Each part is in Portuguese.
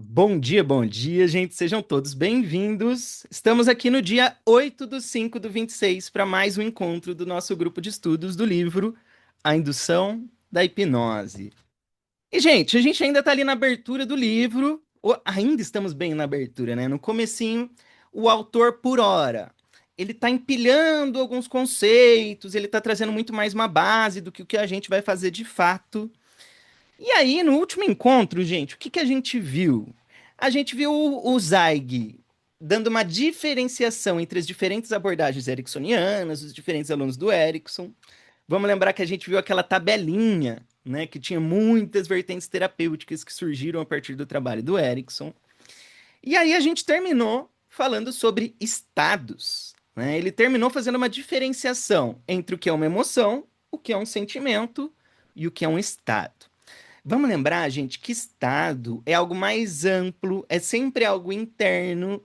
Bom dia, gente. Sejam todos bem-vindos. Estamos aqui no dia 8/5/26 para mais um encontro do nosso grupo de estudos do livro A Indução da Hipnose. E, gente, a gente ainda está ali na abertura do livro, ou ainda estamos bem na abertura, né? No comecinho, o autor por hora. Ele está empilhando alguns conceitos, ele está trazendo muito mais uma base do que o que a gente vai fazer de fato. E aí, no último encontro, gente, o que que a gente viu? A gente viu o Zweig dando uma diferenciação entre as diferentes abordagens ericksonianas, os diferentes alunos do Erickson. Vamos lembrar que a gente viu aquela tabelinha, né, que tinha muitas vertentes terapêuticas que surgiram a partir do trabalho do Erickson. E aí a gente terminou falando sobre estados, né? Ele terminou fazendo uma diferenciação entre o que é uma emoção, o que é um sentimento e o que é um estado. Vamos lembrar, gente, que estado é algo mais amplo, é sempre algo interno.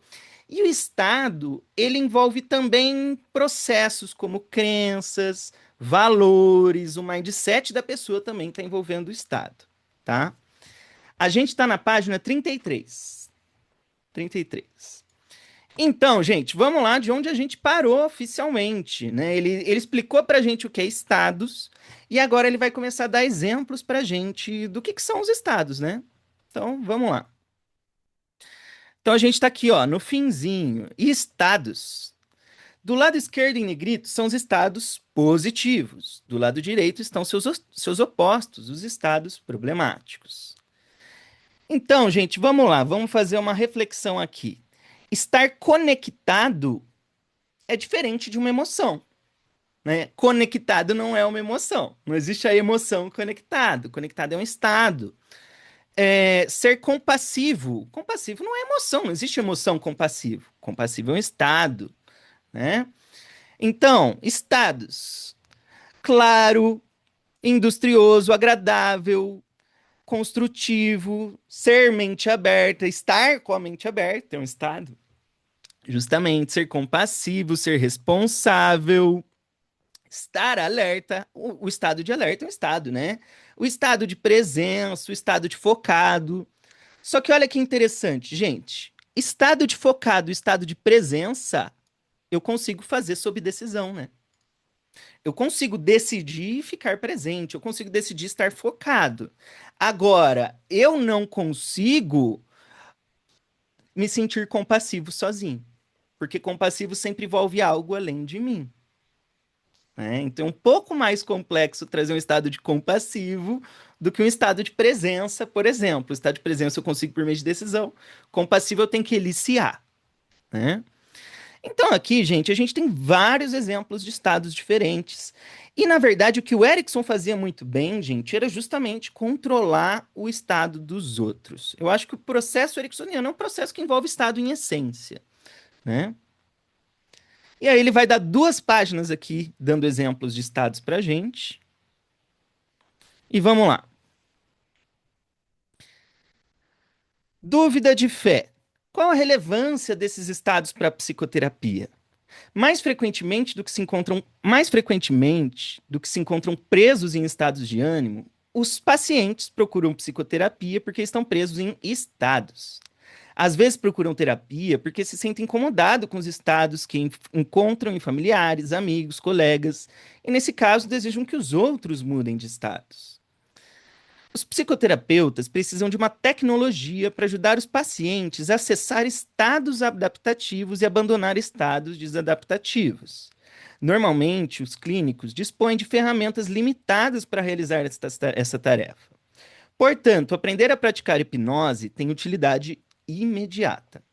E o estado, ele envolve também processos como crenças, valores, o mindset da pessoa também está envolvendo o estado, tá? A gente está na página 33. 33. Então, gente, vamos lá de onde a gente parou oficialmente, né? Ele explicou pra gente o que é estados e agora ele vai começar a dar exemplos pra gente do que são os estados, né? Então, vamos lá. Então, a gente tá aqui, ó, no finzinho. Estados. Do lado esquerdo, em negrito, são os estados positivos. Do lado direito estão seus opostos, os estados problemáticos. Então, gente, vamos lá, vamos fazer uma reflexão aqui. Estar conectado é diferente de uma emoção, né? Conectado não é uma emoção. Não existe a emoção conectado. Conectado é um estado. Ser compassivo. Compassivo não é emoção. Não existe emoção compassivo. Compassivo é um estado, né? Então, estados. Claro, industrioso, agradável, construtivo, ser mente aberta, estar com a mente aberta é um estado. Justamente, ser compassivo, ser responsável, estar alerta, o estado de alerta é um estado, né? O estado de presença, o estado de focado. Só que olha que interessante, gente. Estado de focado, estado de presença, eu consigo fazer sob decisão, né? Eu consigo decidir ficar presente, eu consigo decidir estar focado. Agora, eu não consigo me sentir compassivo sozinho, porque compassivo sempre envolve algo além de mim. Né? Então é um pouco mais complexo trazer um estado de compassivo do que um estado de presença, por exemplo. O estado de presença eu consigo por meio de decisão, compassivo eu tenho que eliciar. Né? Então aqui, gente, a gente tem vários exemplos de estados diferentes. E, na verdade, o que o Erickson fazia muito bem, gente, era justamente controlar o estado dos outros. Eu acho que o processo ericksoniano é um processo que envolve estado em essência, né? E aí ele vai dar 2 páginas aqui, dando exemplos de estados pra gente. E vamos lá. Dúvida de fé. Qual a relevância desses estados para a psicoterapia? Mais frequentemente do que se encontram presos em estados de ânimo, os pacientes procuram psicoterapia porque estão presos em estados. Às vezes procuram terapia porque se sentem incomodados com os estados que encontram em familiares, amigos, colegas, e nesse caso desejam que os outros mudem de status. Os psicoterapeutas precisam de uma tecnologia para ajudar os pacientes a acessar estados adaptativos e abandonar estados desadaptativos. Normalmente, os clínicos dispõem de ferramentas limitadas para realizar essa tarefa. Portanto, aprender a praticar hipnose tem utilidade imediata.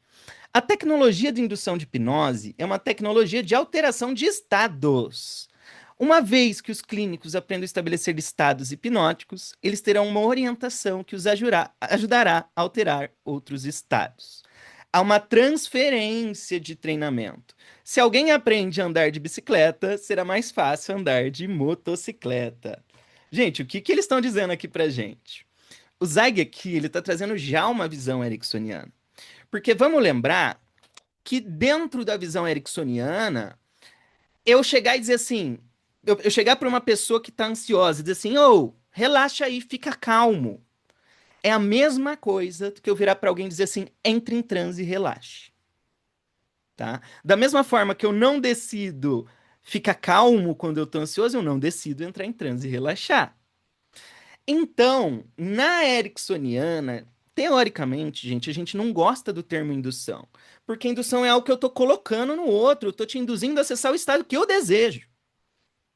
A tecnologia de indução de hipnose é uma tecnologia de alteração de estados. Uma vez que os clínicos aprendem a estabelecer estados hipnóticos, eles terão uma orientação que os ajudará a alterar outros estados. Há uma transferência de treinamento. Se alguém aprende a andar de bicicleta, será mais fácil andar de motocicleta. Gente, o que, que eles estão dizendo aqui pra gente? O Zeig aqui, ele está trazendo já uma visão ericksoniana. Porque vamos lembrar que dentro da visão ericksoniana, eu chegar e dizer assim, eu chegar para uma pessoa que está ansiosa e dizer assim, ô, relaxa aí, fica calmo. É a mesma coisa do que eu virar para alguém e dizer assim: entre em transe e relaxe, tá? Da mesma forma que eu não decido ficar calmo quando eu tô ansioso, eu não decido entrar em transe e relaxar. Então, na ericksoniana, teoricamente, gente, a gente não gosta do termo indução, porque indução é algo que eu tô colocando no outro, eu tô te induzindo a acessar o estado que eu desejo,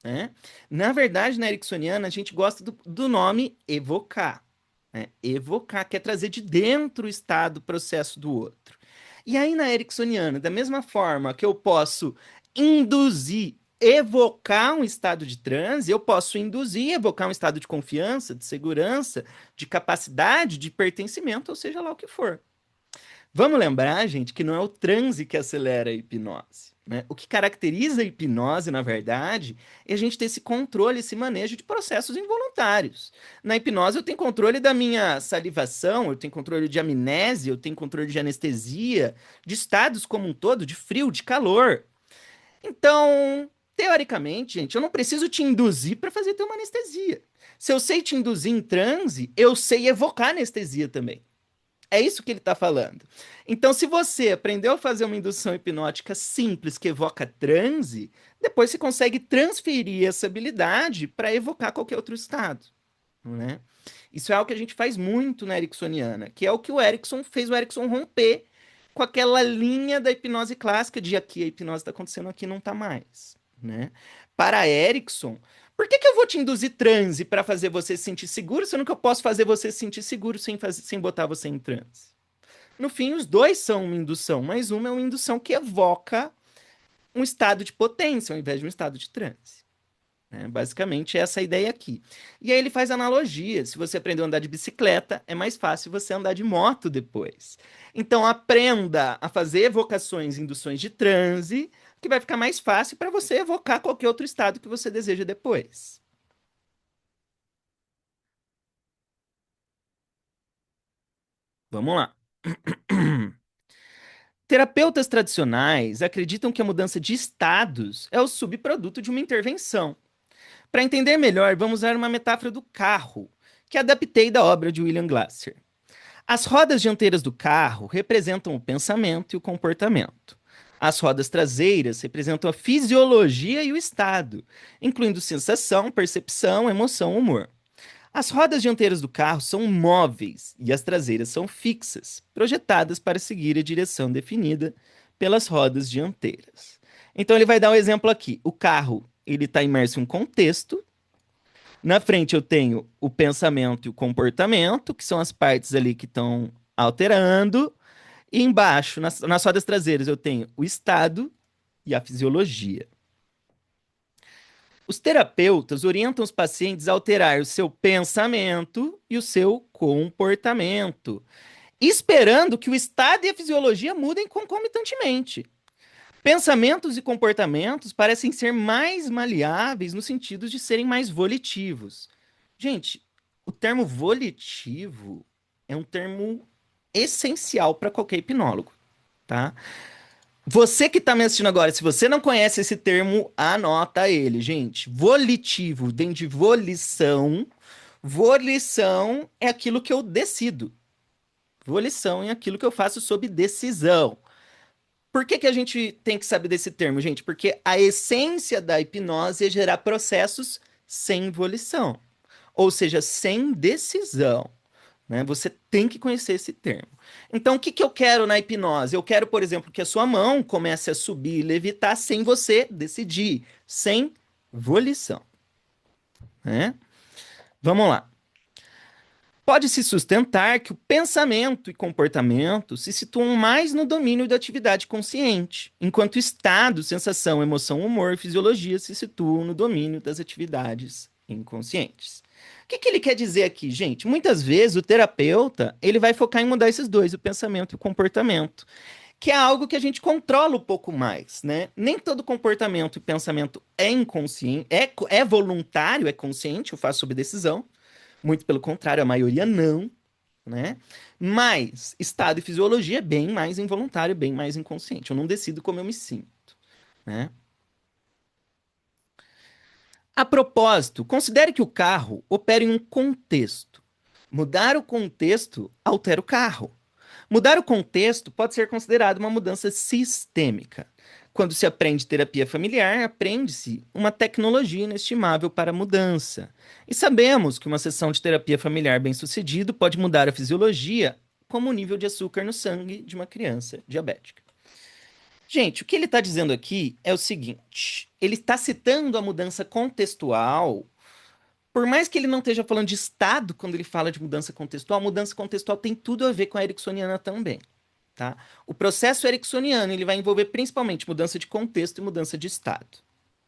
né? Na verdade, na ericksoniana, a gente gosta do nome evocar, né? Evocar, quer trazer de dentro o estado, o processo do outro. E aí, na ericksoniana, da mesma forma que eu posso induzir, evocar um estado de transe, eu posso induzir, evocar um estado de confiança, de segurança, de capacidade, de pertencimento, ou seja lá o que for. Vamos lembrar, gente, que não é o transe que acelera a hipnose, né? O que caracteriza a hipnose, na verdade, é a gente ter esse controle, esse manejo de processos involuntários. Na hipnose, eu tenho controle da minha salivação, eu tenho controle de amnésia, eu tenho controle de anestesia, de estados como um todo, de frio, de calor. Então, teoricamente, gente, eu não preciso te induzir para fazer ter uma anestesia. Se eu sei te induzir em transe, eu sei evocar anestesia também. É isso que ele está falando. Então, se você aprendeu a fazer uma indução hipnótica simples que evoca transe, depois você consegue transferir essa habilidade para evocar qualquer outro estado, né? Isso é algo que a gente faz muito na ericksoniana, que é o que o Erickson fez o Erickson romper com aquela linha da hipnose clássica de aqui a hipnose está acontecendo, aqui não está mais, né? Para Erickson, por que que eu vou te induzir transe para fazer você se sentir seguro, sendo que eu posso fazer você se sentir seguro sem botar você em transe? No fim, os dois são uma indução, mas uma é uma indução que evoca um estado de potência ao invés de um estado de transe, né? Basicamente, essa é a ideia aqui. E aí ele faz analogia. Se você aprendeu a andar de bicicleta, é mais fácil você andar de moto depois. Então, aprenda a fazer evocações, induções de transe, que vai ficar mais fácil para você evocar qualquer outro estado que você deseja depois. Vamos lá. Terapeutas tradicionais acreditam que a mudança de estados é o subproduto de uma intervenção. Para entender melhor, vamos usar uma metáfora do carro, que adaptei da obra de William Glasser. As rodas dianteiras do carro representam o pensamento e o comportamento. As rodas traseiras representam a fisiologia e o estado, incluindo sensação, percepção, emoção, humor. As rodas dianteiras do carro são móveis e as traseiras são fixas, projetadas para seguir a direção definida pelas rodas dianteiras. Então ele vai dar um exemplo aqui. O carro, ele está imerso em um contexto. Na frente eu tenho o pensamento e o comportamento, que são as partes ali que estão alterando. E embaixo, nas rodas traseiras, eu tenho o estado e a fisiologia. Os terapeutas orientam os pacientes a alterar o seu pensamento e o seu comportamento, esperando que o estado e a fisiologia mudem concomitantemente. Pensamentos e comportamentos parecem ser mais maleáveis no sentido de serem mais volitivos. Gente, o termo volitivo é um termo essencial para qualquer hipnólogo, tá? Você que está me assistindo agora, se você não conhece esse termo, anota ele, gente. Volitivo vem de volição. Volição é aquilo que eu decido. Volição é aquilo que eu faço sob decisão. Por que que a gente tem que saber desse termo, gente? Porque a essência da hipnose é gerar processos sem volição, ou seja, sem decisão, né? Você tem que conhecer esse termo. Então, o que que eu quero na hipnose? Eu quero, por exemplo, que a sua mão comece a subir e levitar sem você decidir, sem volição, né? Vamos lá. Pode-se sustentar que o pensamento e comportamento se situam mais no domínio da atividade consciente, enquanto estado, sensação, emoção, humor e fisiologia se situam no domínio das atividades inconscientes. O que que ele quer dizer aqui, gente? Muitas vezes o terapeuta ele vai focar em mudar esses dois, o pensamento e o comportamento, que é algo que a gente controla um pouco mais, né? Nem todo comportamento e pensamento é inconsciente, é voluntário, é consciente, eu faço sob decisão. Muito pelo contrário, a maioria não, né? Mas estado e fisiologia é bem mais involuntário, bem mais inconsciente. Eu não decido como eu me sinto, né? A propósito, considere que o carro opera em um contexto. Mudar o contexto altera o carro. Mudar o contexto pode ser considerado uma mudança sistêmica. Quando se aprende terapia familiar, aprende-se uma tecnologia inestimável para a mudança. E sabemos que uma sessão de terapia familiar bem-sucedido pode mudar a fisiologia, como o nível de açúcar no sangue de uma criança diabética. Gente, o que ele está dizendo aqui é o seguinte: ele está citando a mudança contextual. Por mais que ele não esteja falando de estado quando ele fala de mudança contextual tem tudo a ver com a ericksoniana também, tá? O processo ericksoniano, ele vai envolver principalmente mudança de contexto e mudança de estado,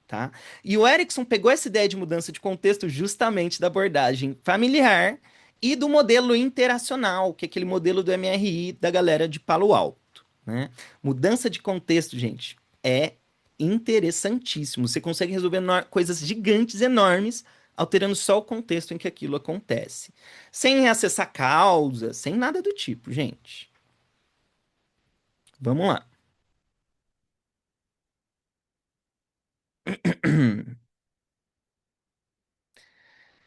tá? E o Erickson pegou essa ideia de mudança de contexto justamente da abordagem familiar e do modelo interacional, que é aquele modelo do MRI da galera de Palo Alto, né? Mudança de contexto, gente, é interessantíssimo. Você consegue resolver coisas gigantes, enormes, alterando só o contexto em que aquilo acontece. Sem acessar causa, sem nada do tipo, gente. Vamos lá.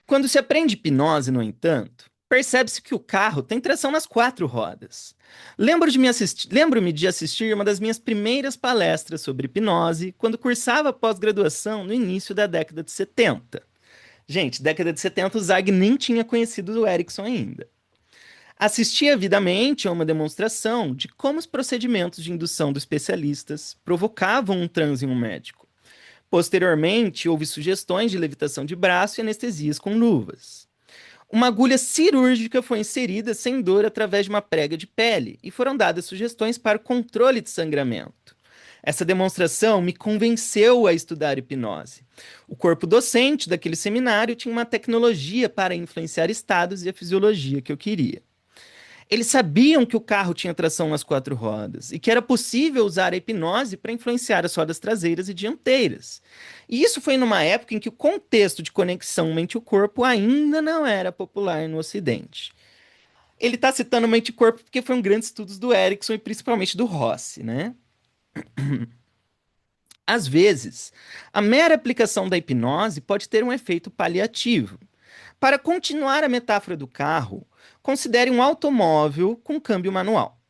Quando se aprende hipnose, no entanto, percebe-se que o carro tem tração nas quatro rodas. Lembro-me de assistir uma das minhas primeiras palestras sobre hipnose quando cursava pós-graduação no início da década de 70. Gente, década de 70 o Zag nem tinha conhecido o Erickson ainda. Assisti avidamente a uma demonstração de como os procedimentos de indução dos especialistas provocavam um transe em um médico. Posteriormente, houve sugestões de levitação de braço e anestesias com luvas. Uma agulha cirúrgica foi inserida sem dor através de uma prega de pele e foram dadas sugestões para o controle de sangramento. Essa demonstração me convenceu a estudar hipnose. O corpo docente daquele seminário tinha uma tecnologia para influenciar estados e a fisiologia que eu queria. Eles sabiam que o carro tinha tração nas quatro rodas e que era possível usar a hipnose para influenciar as rodas traseiras e dianteiras. E isso foi numa época em que o contexto de conexão mente-corpo ainda não era popular no Ocidente. Ele está citando mente-corpo porque foi um grande estudo do Erickson e principalmente do Rossi, né? Às vezes, a mera aplicação da hipnose pode ter um efeito paliativo. Para continuar a metáfora do carro, considere um automóvel com câmbio manual.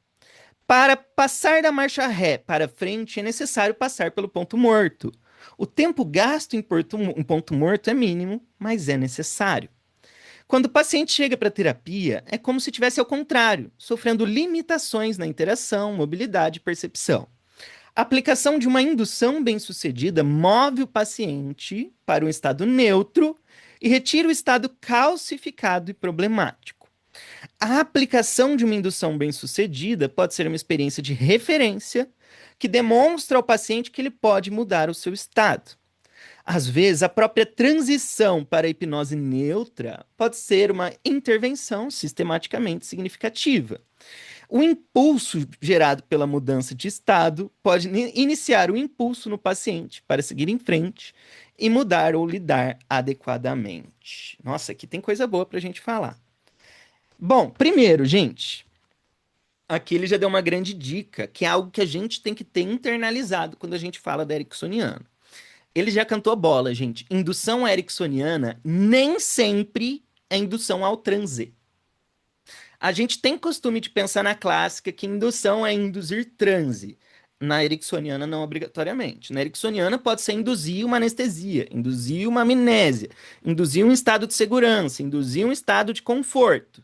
Para passar da marcha ré para frente, é necessário passar pelo ponto morto. O tempo gasto em ponto morto é mínimo, mas é necessário. Quando o paciente chega para a terapia, é como se tivesse ao contrário, sofrendo limitações na interação, mobilidade e percepção. A aplicação de uma indução bem-sucedida move o paciente para um estado neutro e retira o estado calcificado e problemático. A aplicação de uma indução bem-sucedida pode ser uma experiência de referência que demonstra ao paciente que ele pode mudar o seu estado. Às vezes, a própria transição para a hipnose neutra pode ser uma intervenção sistematicamente significativa. O impulso gerado pela mudança de estado pode iniciar o impulso no paciente para seguir em frente e mudar ou lidar adequadamente. Nossa, aqui tem coisa boa para a gente falar. Bom, primeiro, gente, aqui ele já deu uma grande dica, que é algo que a gente tem que ter internalizado quando a gente fala da ericksoniana. Ele já cantou a bola, gente. Indução ericksoniana nem sempre é indução ao transe. A gente tem costume de pensar na clássica que indução é induzir transe. Na ericksoniana, não obrigatoriamente. Na ericksoniana, pode ser induzir uma anestesia, induzir uma amnésia, induzir um estado de segurança, induzir um estado de conforto.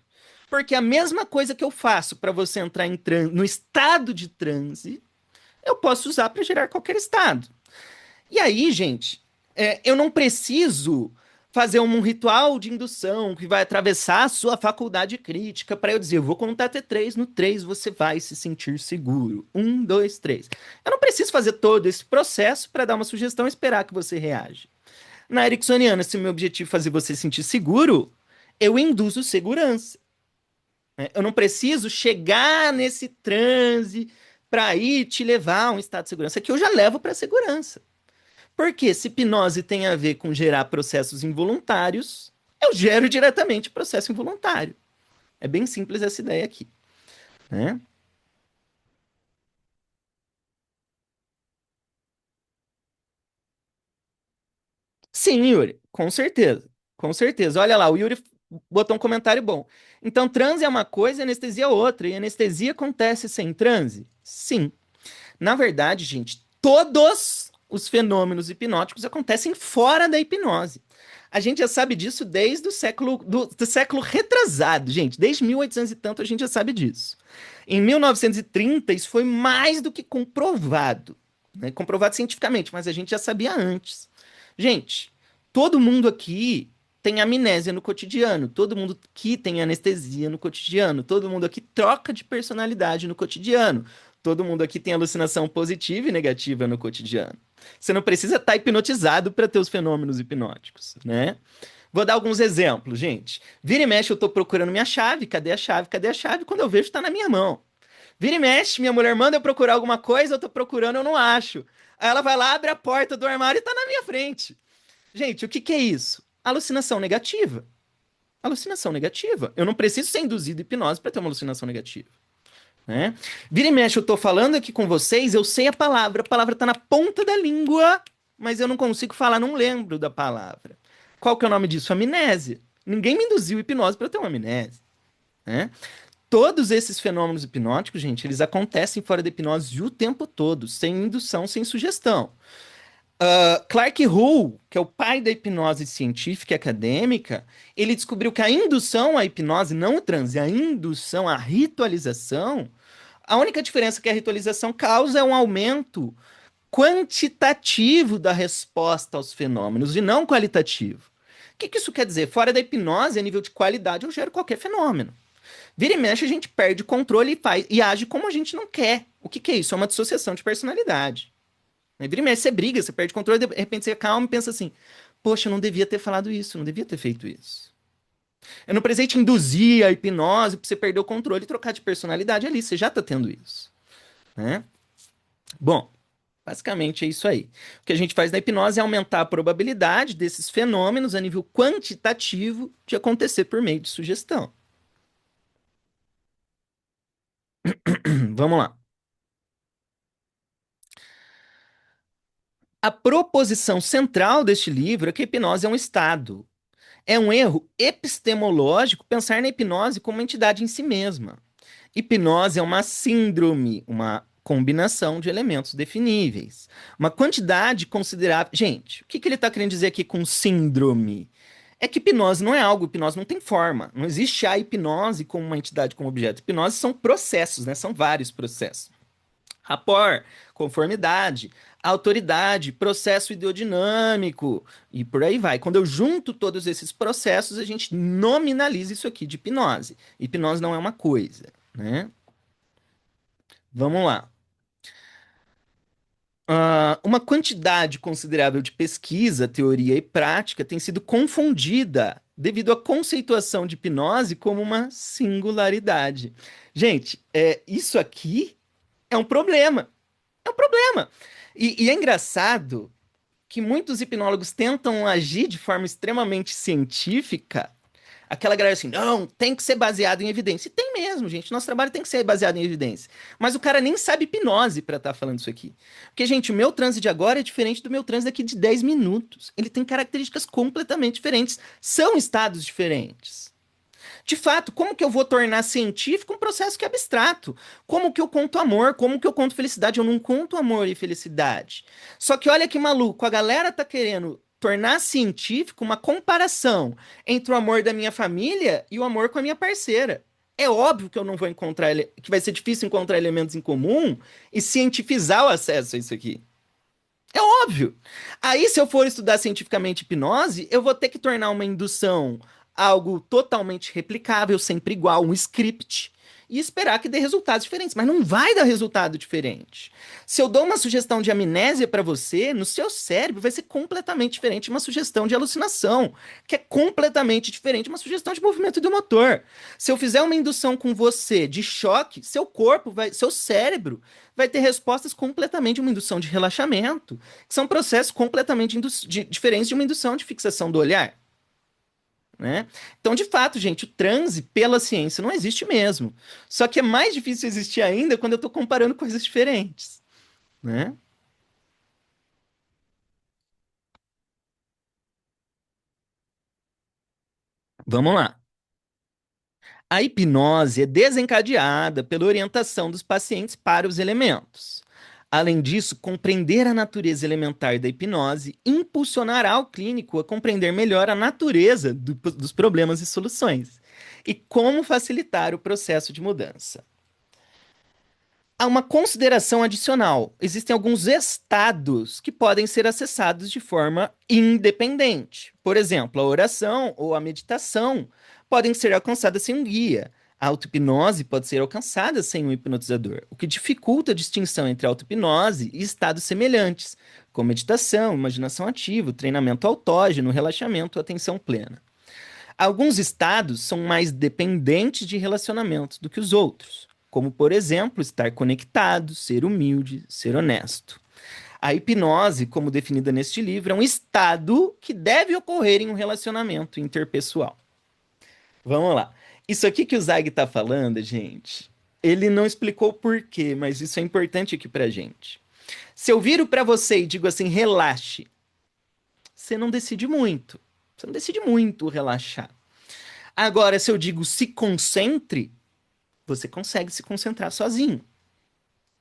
Porque a mesma coisa que eu faço para você entrar no estado de transe, eu posso usar para gerar qualquer estado. E aí, gente, eu não preciso fazer um ritual de indução que vai atravessar a sua faculdade crítica para eu dizer, eu vou contar até três, no três você vai se sentir seguro. Um, dois, três. Eu não preciso fazer todo esse processo para dar uma sugestão e esperar que você reaja. Na Ericksoniana, se o meu objetivo é fazer você se sentir seguro, eu induzo segurança. Né? Eu não preciso chegar nesse transe para ir te levar a um estado de segurança, que eu já levo para a segurança. Porque se hipnose tem a ver com gerar processos involuntários, eu gero diretamente processo involuntário. É bem simples essa ideia aqui, né? Sim, Yuri, com certeza. Com certeza. Olha lá, o Yuri. botou um comentário bom. Então, transe é uma coisa, anestesia é outra. E anestesia acontece sem transe? Sim. Na verdade, gente, todos os fenômenos hipnóticos acontecem fora da hipnose. A gente já sabe disso desde o século do século retrasado, gente. Desde 1800 e tanto a gente já sabe disso. Em 1930, isso foi mais do que comprovado, né? Comprovado cientificamente, mas a gente já sabia antes. Gente, todo mundo aqui tem amnésia no cotidiano, todo mundo aqui tem anestesia no cotidiano, todo mundo aqui troca de personalidade no cotidiano. Todo mundo aqui tem alucinação positiva e negativa no cotidiano. Você não precisa estar hipnotizado para ter os fenômenos hipnóticos, né? Vou dar alguns exemplos, gente. Vira e mexe, eu tô procurando minha chave. Cadê a chave? Cadê a chave? Quando eu vejo, tá na minha mão. Vira e mexe, minha mulher manda eu procurar alguma coisa, eu tô procurando, eu não acho. Aí ela vai lá, abre a porta do armário e tá na minha frente. Gente, o que que é isso? Alucinação negativa. Alucinação negativa. Eu não preciso ser induzido em hipnose para ter uma alucinação negativa, né? Vira e mexe, eu tô falando aqui com vocês, eu sei a palavra tá na ponta da língua, mas eu não consigo falar, não lembro da palavra. Qual que é o nome disso? Amnésia. Ninguém me induziu hipnose para ter uma amnésia, né? Todos esses fenômenos hipnóticos, gente, eles acontecem fora da hipnose o tempo todo, sem indução, sem sugestão. Clark Hull, que é o pai da hipnose científica e acadêmica, ele descobriu que a indução à hipnose, não o transe, a indução, a ritualização, a única diferença que a ritualização causa é um aumento quantitativo da resposta aos fenômenos e não qualitativo. O que que isso quer dizer? Fora da hipnose, a nível de qualidade, eu gero qualquer fenômeno. Vira e mexe, a gente perde o controle e age como a gente não quer. O que que é isso? É uma dissociação de personalidade. Vira e mexe, você briga, você perde o controle, de repente você calma e pensa assim: poxa, eu não devia ter falado isso, eu não devia ter feito isso. Eu não precisei te induzir a hipnose pra você perder o controle e trocar de personalidade ali, você já tá tendo isso, né? Bom, basicamente é isso aí. O que a gente faz na hipnose é aumentar a probabilidade desses fenômenos a nível quantitativo de acontecer por meio de sugestão. Vamos lá. A proposição central deste livro é que a hipnose é um estado. É um erro epistemológico pensar na hipnose como uma entidade em si mesma. Hipnose é uma síndrome, uma combinação de elementos definíveis. Uma quantidade considerável. Gente, o que que ele está querendo dizer aqui com síndrome? É que hipnose não é algo, hipnose não tem forma. Não existe a hipnose como uma entidade, como objeto. Hipnose são processos, né? São vários processos. Rapport, conformidade, autoridade, processo ideodinâmico e por aí vai. Quando eu junto todos esses processos, a gente nominaliza isso aqui de hipnose. Hipnose não é uma coisa, né? Vamos lá. Uma quantidade considerável de pesquisa, teoria e prática tem sido confundida devido à conceituação de hipnose como uma singularidade. Gente, isso aqui é um problema. É um problema. E é engraçado que muitos hipnólogos tentam agir de forma extremamente científica. Aquela galera assim, não, tem que ser baseado em evidência. E tem mesmo, gente. Nosso trabalho tem que ser baseado em evidência. Mas o cara nem sabe hipnose pra estar falando isso aqui. Porque, gente, o meu transe de agora é diferente do meu transe daqui de 10 minutos. Ele tem características completamente diferentes. São estados diferentes. De fato, como que eu vou tornar científico um processo que é abstrato? Como que eu conto amor? Como que eu conto felicidade? Eu não conto amor e felicidade. Só que olha que maluco, a galera tá querendo tornar científico uma comparação entre o amor da minha família e o amor com a minha parceira. É óbvio que eu não vou encontrar, que vai ser difícil encontrar elementos em comum e cientificizar o acesso a isso aqui. É óbvio. Aí, se eu for estudar cientificamente hipnose, eu vou ter que tornar uma indução algo totalmente replicável, sempre igual, um script, e esperar que dê resultados diferentes. Mas não vai dar resultado diferente. Se eu dou uma sugestão de amnésia para você, no seu cérebro vai ser completamente diferente de uma sugestão de alucinação, que é completamente diferente de uma sugestão de movimento do motor. Se eu fizer uma indução com você de choque, seu corpo vai, seu cérebro vai ter respostas completamente de uma indução de relaxamento, que são processos completamente diferentes de uma indução de fixação do olhar, né? Então, de fato, gente, o transe pela ciência não existe mesmo. Só que é mais difícil existir ainda quando eu estou comparando coisas diferentes, né? Vamos lá. A hipnose é desencadeada pela orientação dos pacientes para os elementos. Além disso, compreender a natureza elementar da hipnose impulsionará o clínico a compreender melhor a natureza dos problemas e soluções e como facilitar o processo de mudança. Há uma consideração adicional. Existem alguns estados que podem ser acessados de forma independente. Por exemplo, a oração ou a meditação podem ser alcançadas sem um guia. A auto-hipnose pode ser alcançada sem um hipnotizador, o que dificulta a distinção entre auto-hipnose e estados semelhantes, como meditação, imaginação ativa, treinamento autógeno, relaxamento, atenção plena. Alguns estados são mais dependentes de relacionamentos do que os outros, como, por exemplo, estar conectado, ser humilde, ser honesto. A hipnose, como definida neste livro, é um estado que deve ocorrer em um relacionamento interpessoal. Vamos lá. Isso aqui que o Zag está falando, gente, ele não explicou por quê, mas isso é importante aqui pra gente. Se eu viro para você e digo assim, relaxe, você não decide muito. Você não decide muito relaxar. Agora, se eu digo se concentre, você consegue se concentrar sozinho,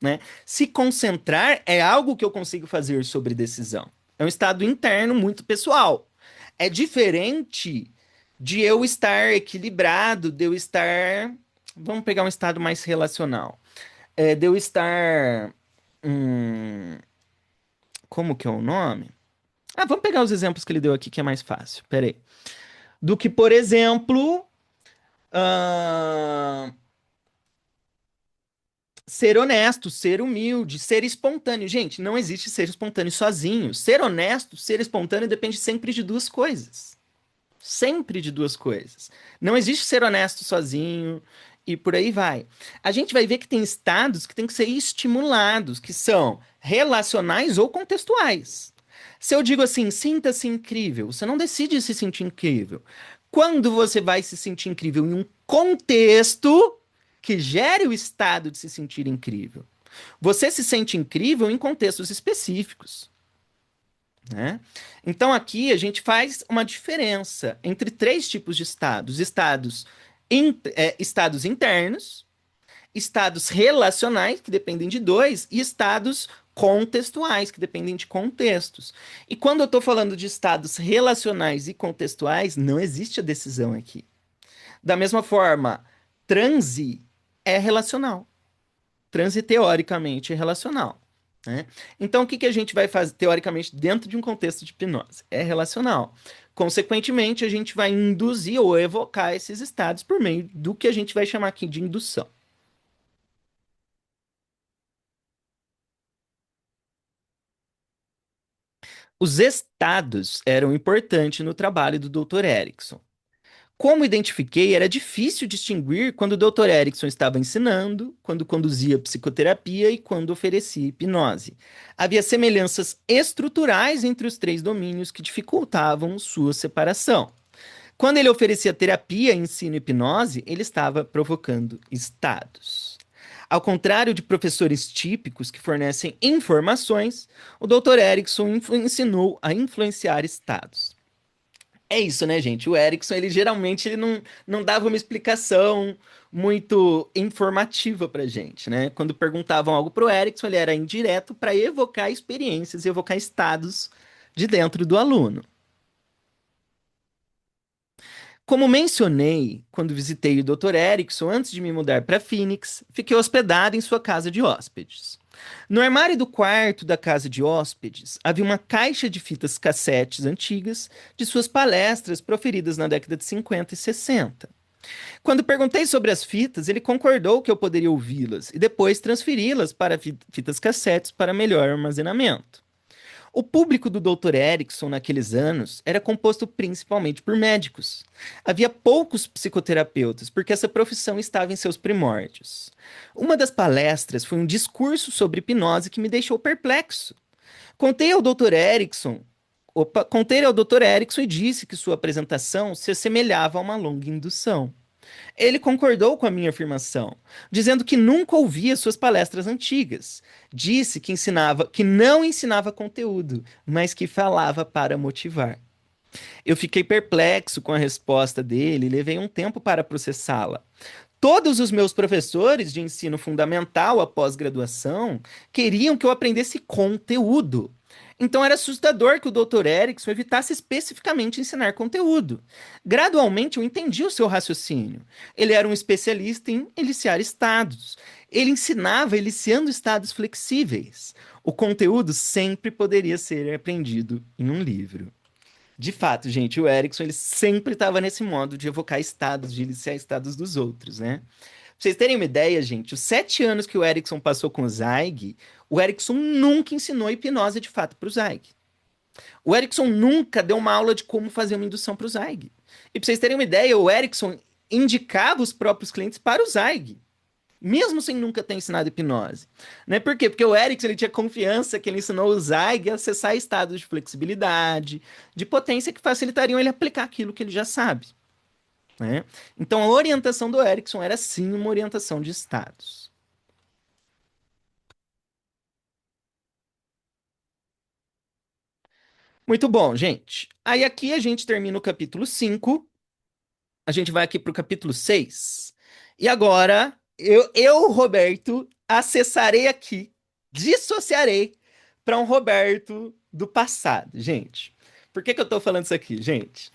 né? Se concentrar é algo que eu consigo fazer sobre decisão. É um estado interno muito pessoal. É diferente de eu estar equilibrado, de eu estar. Vamos pegar um estado mais relacional. De eu estar. Como que é o nome? Ah, vamos pegar os exemplos que ele deu aqui, que é mais fácil. Peraí. Do que, por exemplo. ah, Ser honesto, ser humilde, ser espontâneo. Gente, não existe ser espontâneo sozinho. Ser honesto, ser espontâneo depende sempre de duas coisas. Sempre de duas coisas. Não existe ser honesto sozinho e por aí vai. A gente vai ver que tem estados que têm que ser estimulados, que são relacionais ou contextuais. Se eu digo assim, sinta-se incrível, você não decide se sentir incrível. Quando você vai se sentir incrível em um contexto que gere o estado de se sentir incrível. Você se sente incrível em contextos específicos, né? Então aqui a gente faz uma diferença entre três tipos de estados: estados internos, estados relacionais, que dependem de dois, e estados contextuais, que dependem de contextos. E quando eu estou falando de estados relacionais e contextuais, não existe a decisão aqui. Da mesma forma, transe é relacional. Transe teoricamente é relacional, né? Então, o que que a gente vai fazer teoricamente dentro de um contexto de hipnose? É relacional. Consequentemente, a gente vai induzir ou evocar esses estados por meio do que a gente vai chamar aqui de indução. Os estados eram importantes no trabalho do Dr. Erickson. Como identifiquei, era difícil distinguir quando o Dr. Erickson estava ensinando, quando conduzia psicoterapia e quando oferecia hipnose. Havia semelhanças estruturais entre os três domínios que dificultavam sua separação. Quando ele oferecia terapia, ensino e hipnose, ele estava provocando estados. Ao contrário de professores típicos que fornecem informações, o Dr. Erickson ensinou a influenciar estados. É isso, né, gente? O Erickson, ele geralmente ele não dava uma explicação muito informativa pra gente, né? Quando perguntavam algo pro Erickson, ele era indireto para evocar experiências e evocar estados de dentro do aluno. Como mencionei, quando visitei o Dr. Erickson antes de me mudar para Phoenix, fiquei hospedado em sua casa de hóspedes. No armário do quarto da casa de hóspedes havia uma caixa de fitas cassetes antigas de suas palestras proferidas na década de 50 e 60. Quando perguntei sobre as fitas, ele concordou que eu poderia ouvi-las e depois transferi-las para fitas cassetes para melhor armazenamento. O público do Dr. Erickson naqueles anos era composto principalmente por médicos. Havia poucos psicoterapeutas, porque essa profissão estava em seus primórdios. Uma das palestras foi um discurso sobre hipnose que me deixou perplexo. Contei ao Dr. Erickson, contei ao Dr. Erickson e disse que sua apresentação se assemelhava a uma longa indução. Ele concordou com a minha afirmação, dizendo que nunca ouvia suas palestras antigas. Disse que não ensinava conteúdo, mas que falava para motivar. Eu fiquei perplexo com a resposta dele e levei um tempo para processá-la. Todos os meus professores de ensino fundamental após graduação queriam que eu aprendesse conteúdo. Então era assustador que o Dr. Erickson evitasse especificamente ensinar conteúdo. Gradualmente eu entendi o seu raciocínio. Ele era um especialista em eliciar estados. Ele ensinava eliciando estados flexíveis. O conteúdo sempre poderia ser aprendido em um livro. De fato, gente, o Erickson ele sempre estava nesse modo de evocar estados, de eliciar estados dos outros, né? Pra vocês terem uma ideia, gente, os 7 anos que o Erickson passou com o Zweig, o Erickson nunca ensinou hipnose de fato para o Zweig. O Erickson nunca deu uma aula de como fazer uma indução para o Zweig. E para vocês terem uma ideia, o Erickson indicava os próprios clientes para o Zweig, mesmo sem nunca ter ensinado hipnose. Né? Por quê? Porque o Erickson ele tinha confiança que ele ensinou o Zweig a acessar estados de flexibilidade, de potência que facilitariam ele aplicar aquilo que ele já sabe. Né? Então a orientação do Erickson era sim uma orientação de estados. Muito bom, gente. Aí aqui a gente termina o capítulo 5. A gente vai aqui para o capítulo 6. E agora Roberto, acessarei aqui, dissociarei para um Roberto do passado, gente. Por que eu estou falando isso aqui, gente?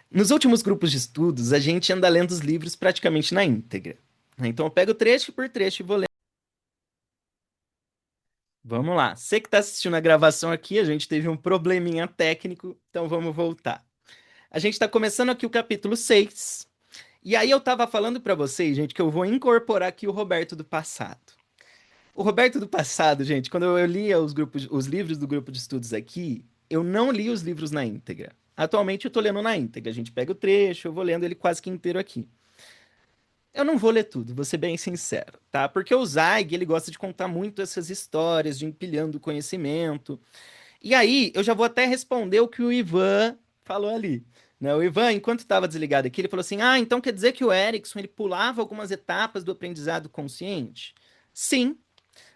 Nos últimos grupos de estudos, a gente anda lendo os livros praticamente na íntegra. Então eu pego trecho por trecho e vou ler. Vamos lá. Você que está assistindo a gravação aqui, a gente teve um probleminha técnico, então vamos voltar. A gente está começando aqui o capítulo 6. E aí eu tava falando para vocês, gente, que eu vou incorporar aqui o Roberto do passado. O Roberto do passado, gente, quando eu lia os livros do grupo de estudos aqui, eu não li os livros na íntegra. Atualmente eu tô lendo na íntegra. A gente pega o trecho, eu vou lendo ele quase que inteiro aqui. Eu não vou ler tudo, vou ser bem sincero, tá? Porque o Zweig, ele gosta de contar muito essas histórias de empilhando conhecimento. E aí, eu já vou até responder o que o Ivan falou ali. Né? O Ivan, enquanto estava desligado aqui, ele falou assim: Ah, então quer dizer que o Erickson ele pulava algumas etapas do aprendizado consciente? Sim,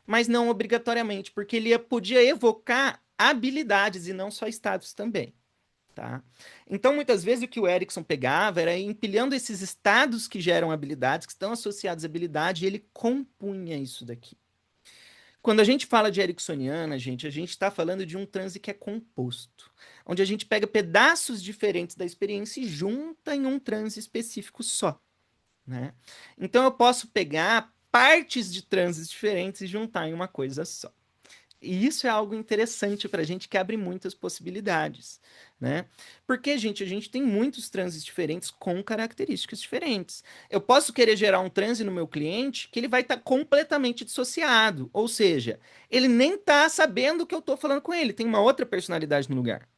mas não obrigatoriamente, porque ele podia evocar habilidades e não só estados também. Tá? Então, muitas vezes, o que o Erickson pegava era empilhando esses estados que geram habilidades, que estão associados à habilidade, e ele compunha isso daqui. Quando a gente fala de ericksoniana, gente, a gente está falando de um transe que é composto, onde a gente pega pedaços diferentes da experiência e junta em um transe específico só, né? Então eu posso pegar partes de transes diferentes e juntar em uma coisa só. E isso é algo interessante para a gente que abre muitas possibilidades, né? Porque, gente, a gente tem muitos transes diferentes com características diferentes. Eu posso querer gerar um transe no meu cliente que ele vai estar completamente dissociado, ou seja, ele nem está sabendo o que eu estou falando com ele, tem uma outra personalidade no lugar.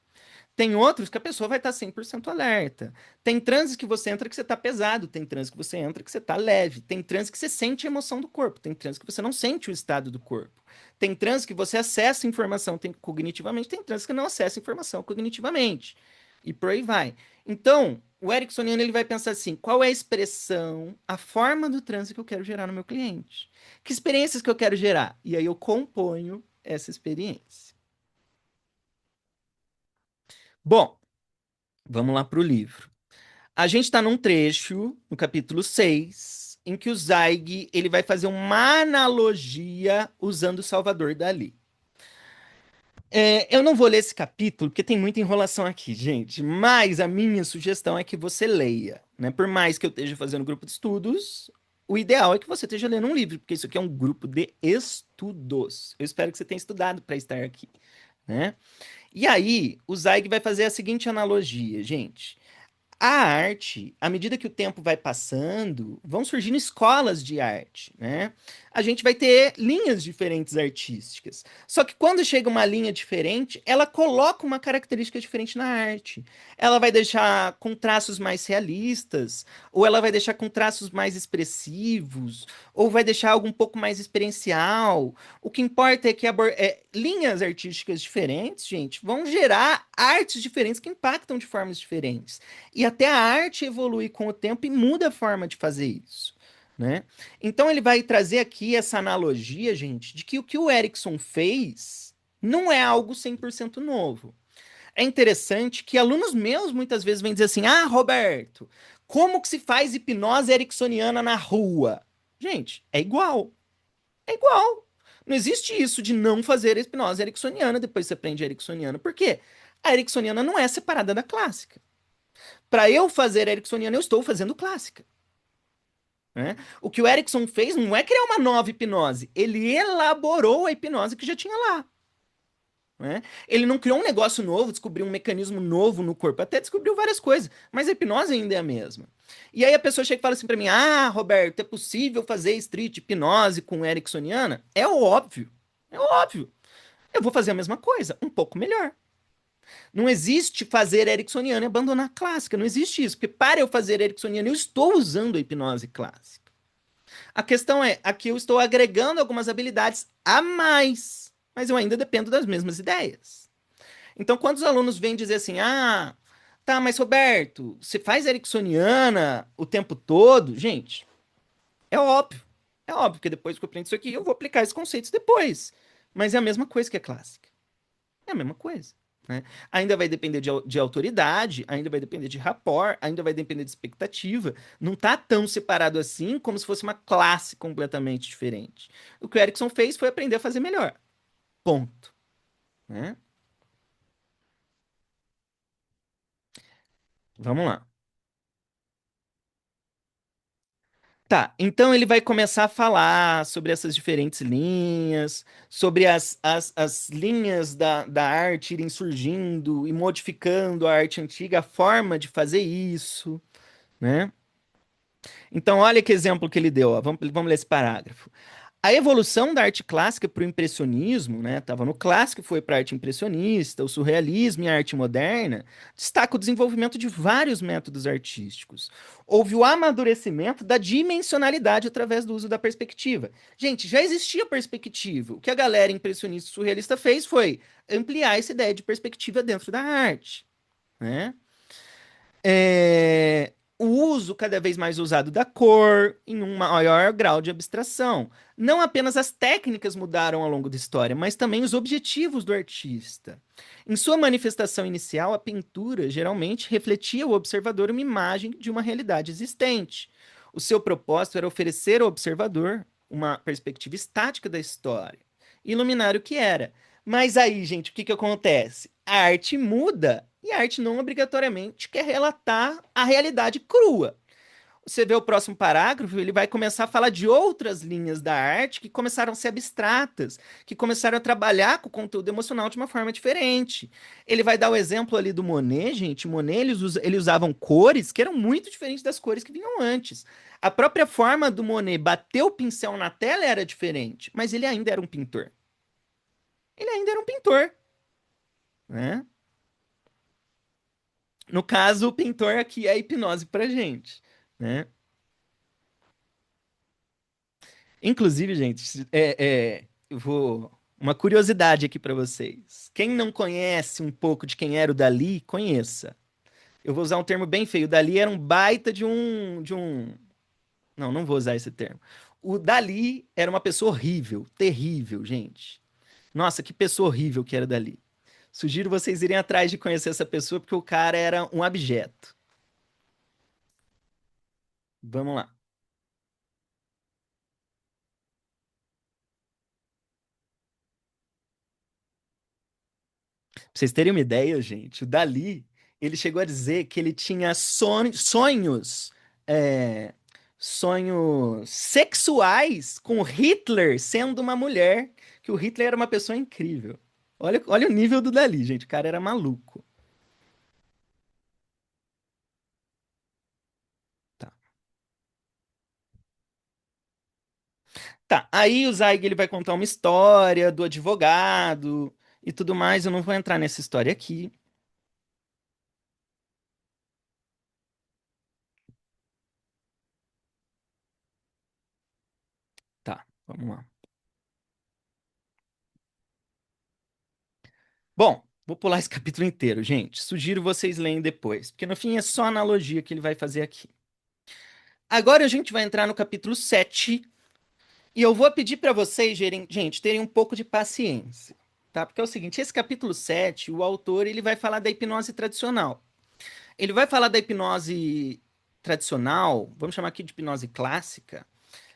Tem outros que a pessoa vai estar 100% alerta. Tem transes que você entra que você está pesado, tem transes que você entra que você está leve, tem transes que você sente a emoção do corpo, tem transes que você não sente o estado do corpo. Tem transes que você acessa informação cognitivamente, tem transes que não acessa informação cognitivamente. E por aí vai. Então, o Ericksoniano ele vai pensar assim: qual é a expressão, a forma do transe que eu quero gerar no meu cliente? Que experiências que eu quero gerar? E aí eu componho essa experiência. Bom, vamos lá para o livro. A gente está num trecho, no capítulo 6, em que o Zweig ele vai fazer uma analogia usando o Salvador Dalí. Eu não vou ler esse capítulo, porque tem muita enrolação aqui, gente, mas a minha sugestão é que você leia. Né? Por mais que eu esteja fazendo grupo de estudos, o ideal é que você esteja lendo um livro, porque isso aqui é um grupo de estudos. Eu espero que você tenha estudado para estar aqui. Né? E aí, o Zweig vai fazer a seguinte analogia, gente. A arte, à medida que o tempo vai passando, vão surgindo escolas de arte, né? A gente vai ter linhas diferentes artísticas. Só que quando chega uma linha diferente, ela coloca uma característica diferente na arte. Ela vai deixar com traços mais realistas, ou ela vai deixar com traços mais expressivos, ou vai deixar algo um pouco mais experiencial. O que importa é que linhas artísticas diferentes, gente, vão gerar artes diferentes que impactam de formas diferentes. E até a arte evolui com o tempo e muda a forma de fazer isso. Né? Então ele vai trazer aqui essa analogia, gente, de que o Erickson fez não é algo 100% novo. É interessante que alunos meus muitas vezes vêm dizer assim: Ah, Roberto, como que se faz hipnose ericksoniana na rua? Gente, é igual. É igual. Não existe isso de não fazer hipnose ericksoniana depois que você aprende a ericksoniana. Por quê? A ericksoniana não é separada da clássica. Para eu fazer a ericksoniana, eu estou fazendo clássica. Né? O que o Erickson fez não é criar uma nova hipnose, ele elaborou a hipnose que já tinha lá. Né? Ele não criou um negócio novo, descobriu um mecanismo novo no corpo, até descobriu várias coisas, mas a hipnose ainda é a mesma. E aí a pessoa chega e fala assim para mim: Ah, Roberto, é possível fazer street hipnose com ericksoniana? É óbvio, é óbvio. Eu vou fazer a mesma coisa, um pouco melhor. Não existe fazer ericksoniana e abandonar a clássica, não existe isso, porque para eu fazer ericksoniana eu estou usando a hipnose clássica. A questão é, aqui eu estou agregando algumas habilidades a mais, mas eu ainda dependo das mesmas ideias. Então, quando os alunos vêm dizer assim, ah, tá, mas Roberto, você faz ericksoniana o tempo todo? Gente, é óbvio. É óbvio que depois que eu aprendo isso aqui, eu vou aplicar esses conceitos depois. Mas é a mesma coisa que a clássica. É a mesma coisa. Né? Ainda vai depender de autoridade, ainda vai depender de rapport, ainda vai depender de expectativa. Não tá tão separado assim como se fosse uma classe completamente diferente. O que o Erickson fez foi aprender a fazer melhor. Ponto. Né? Vamos lá. Tá, então ele vai começar a falar sobre essas diferentes linhas, sobre as linhas da arte irem surgindo e modificando a arte antiga, a forma de fazer isso, né? Então, olha que exemplo que ele deu. Ó. Vamos ler esse parágrafo. A evolução da arte clássica para o impressionismo, né? Estava no clássico, foi para a arte impressionista, o surrealismo e a arte moderna, destaca o desenvolvimento de vários métodos artísticos. Houve o amadurecimento da dimensionalidade através do uso da perspectiva. Gente, já existia perspectiva. O que a galera impressionista e surrealista fez foi ampliar essa ideia de perspectiva dentro da arte, né? O uso cada vez mais usado da cor em um maior grau de abstração. Não apenas as técnicas mudaram ao longo da história, mas também os objetivos do artista. Em sua manifestação inicial, a pintura geralmente refletia ao observador uma imagem de uma realidade existente. O seu propósito era oferecer ao observador uma perspectiva estática da história, iluminar o que era. Mas aí, gente, o que que acontece? A arte muda e a arte não obrigatoriamente quer relatar a realidade crua. Você vê o próximo parágrafo, ele vai começar a falar de outras linhas da arte que começaram a ser abstratas, que começaram a trabalhar com o conteúdo emocional de uma forma diferente. Ele vai dar o exemplo ali do Monet, gente. Monet, eles usavam cores que eram muito diferentes das cores que vinham antes. A própria forma do Monet bater o pincel na tela era diferente, mas ele ainda era um pintor. Ele ainda era um pintor, né? No caso, o pintor aqui é a hipnose pra gente, né? Inclusive, gente, eu vou uma curiosidade aqui pra vocês. Quem não conhece um pouco de quem era o Dali, conheça. Eu vou usar um termo bem feio. O Dali era um baita de um. Não, não vou usar esse termo. O Dali era uma pessoa horrível, terrível, gente. Nossa, que pessoa horrível que era o Dali. Sugiro vocês irem atrás de conhecer essa pessoa porque o cara era um abjeto. Vamos lá. Pra vocês terem uma ideia, gente, o Dali, ele chegou a dizer que ele tinha é, sonhos sexuais com Hitler sendo uma mulher, que o Hitler era uma pessoa incrível. Olha o nível do Dali, gente, o cara era maluco. Tá. Tá, aí o Zweig ele vai contar uma história do advogado e tudo mais, eu não vou entrar nessa história aqui. Tá, vamos lá. Bom, vou pular esse capítulo inteiro, gente. Sugiro vocês leem depois, porque no fim é só analogia que ele vai fazer aqui. Agora a gente vai entrar no capítulo 7 e eu vou pedir para vocês, gente, terem um pouco de paciência. tá? Porque é o seguinte, esse capítulo 7, o autor ele vai falar da hipnose tradicional. Ele vai falar da hipnose tradicional, vamos chamar aqui de hipnose clássica,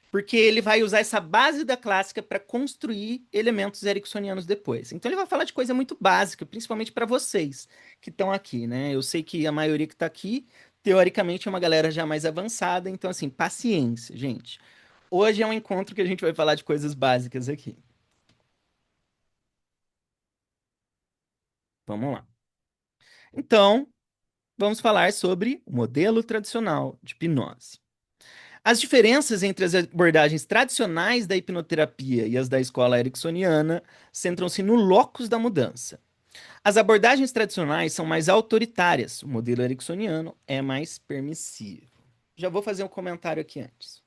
porque ele vai usar essa base da clássica para construir elementos ericksonianos depois. Então ele vai falar de coisa muito básica, principalmente para vocês que estão aqui, né? Eu sei que a maioria que está aqui, teoricamente, é uma galera já mais avançada, então assim, paciência, gente. Hoje é um encontro que a gente vai falar de coisas básicas aqui. Vamos lá. Então, vamos falar sobre o modelo tradicional de hipnose. As diferenças entre as abordagens tradicionais da hipnoterapia e as da escola ericksoniana centram-se no locus da mudança. As abordagens tradicionais são mais autoritárias, o modelo ericksoniano é mais permissivo. Já vou fazer um comentário aqui antes.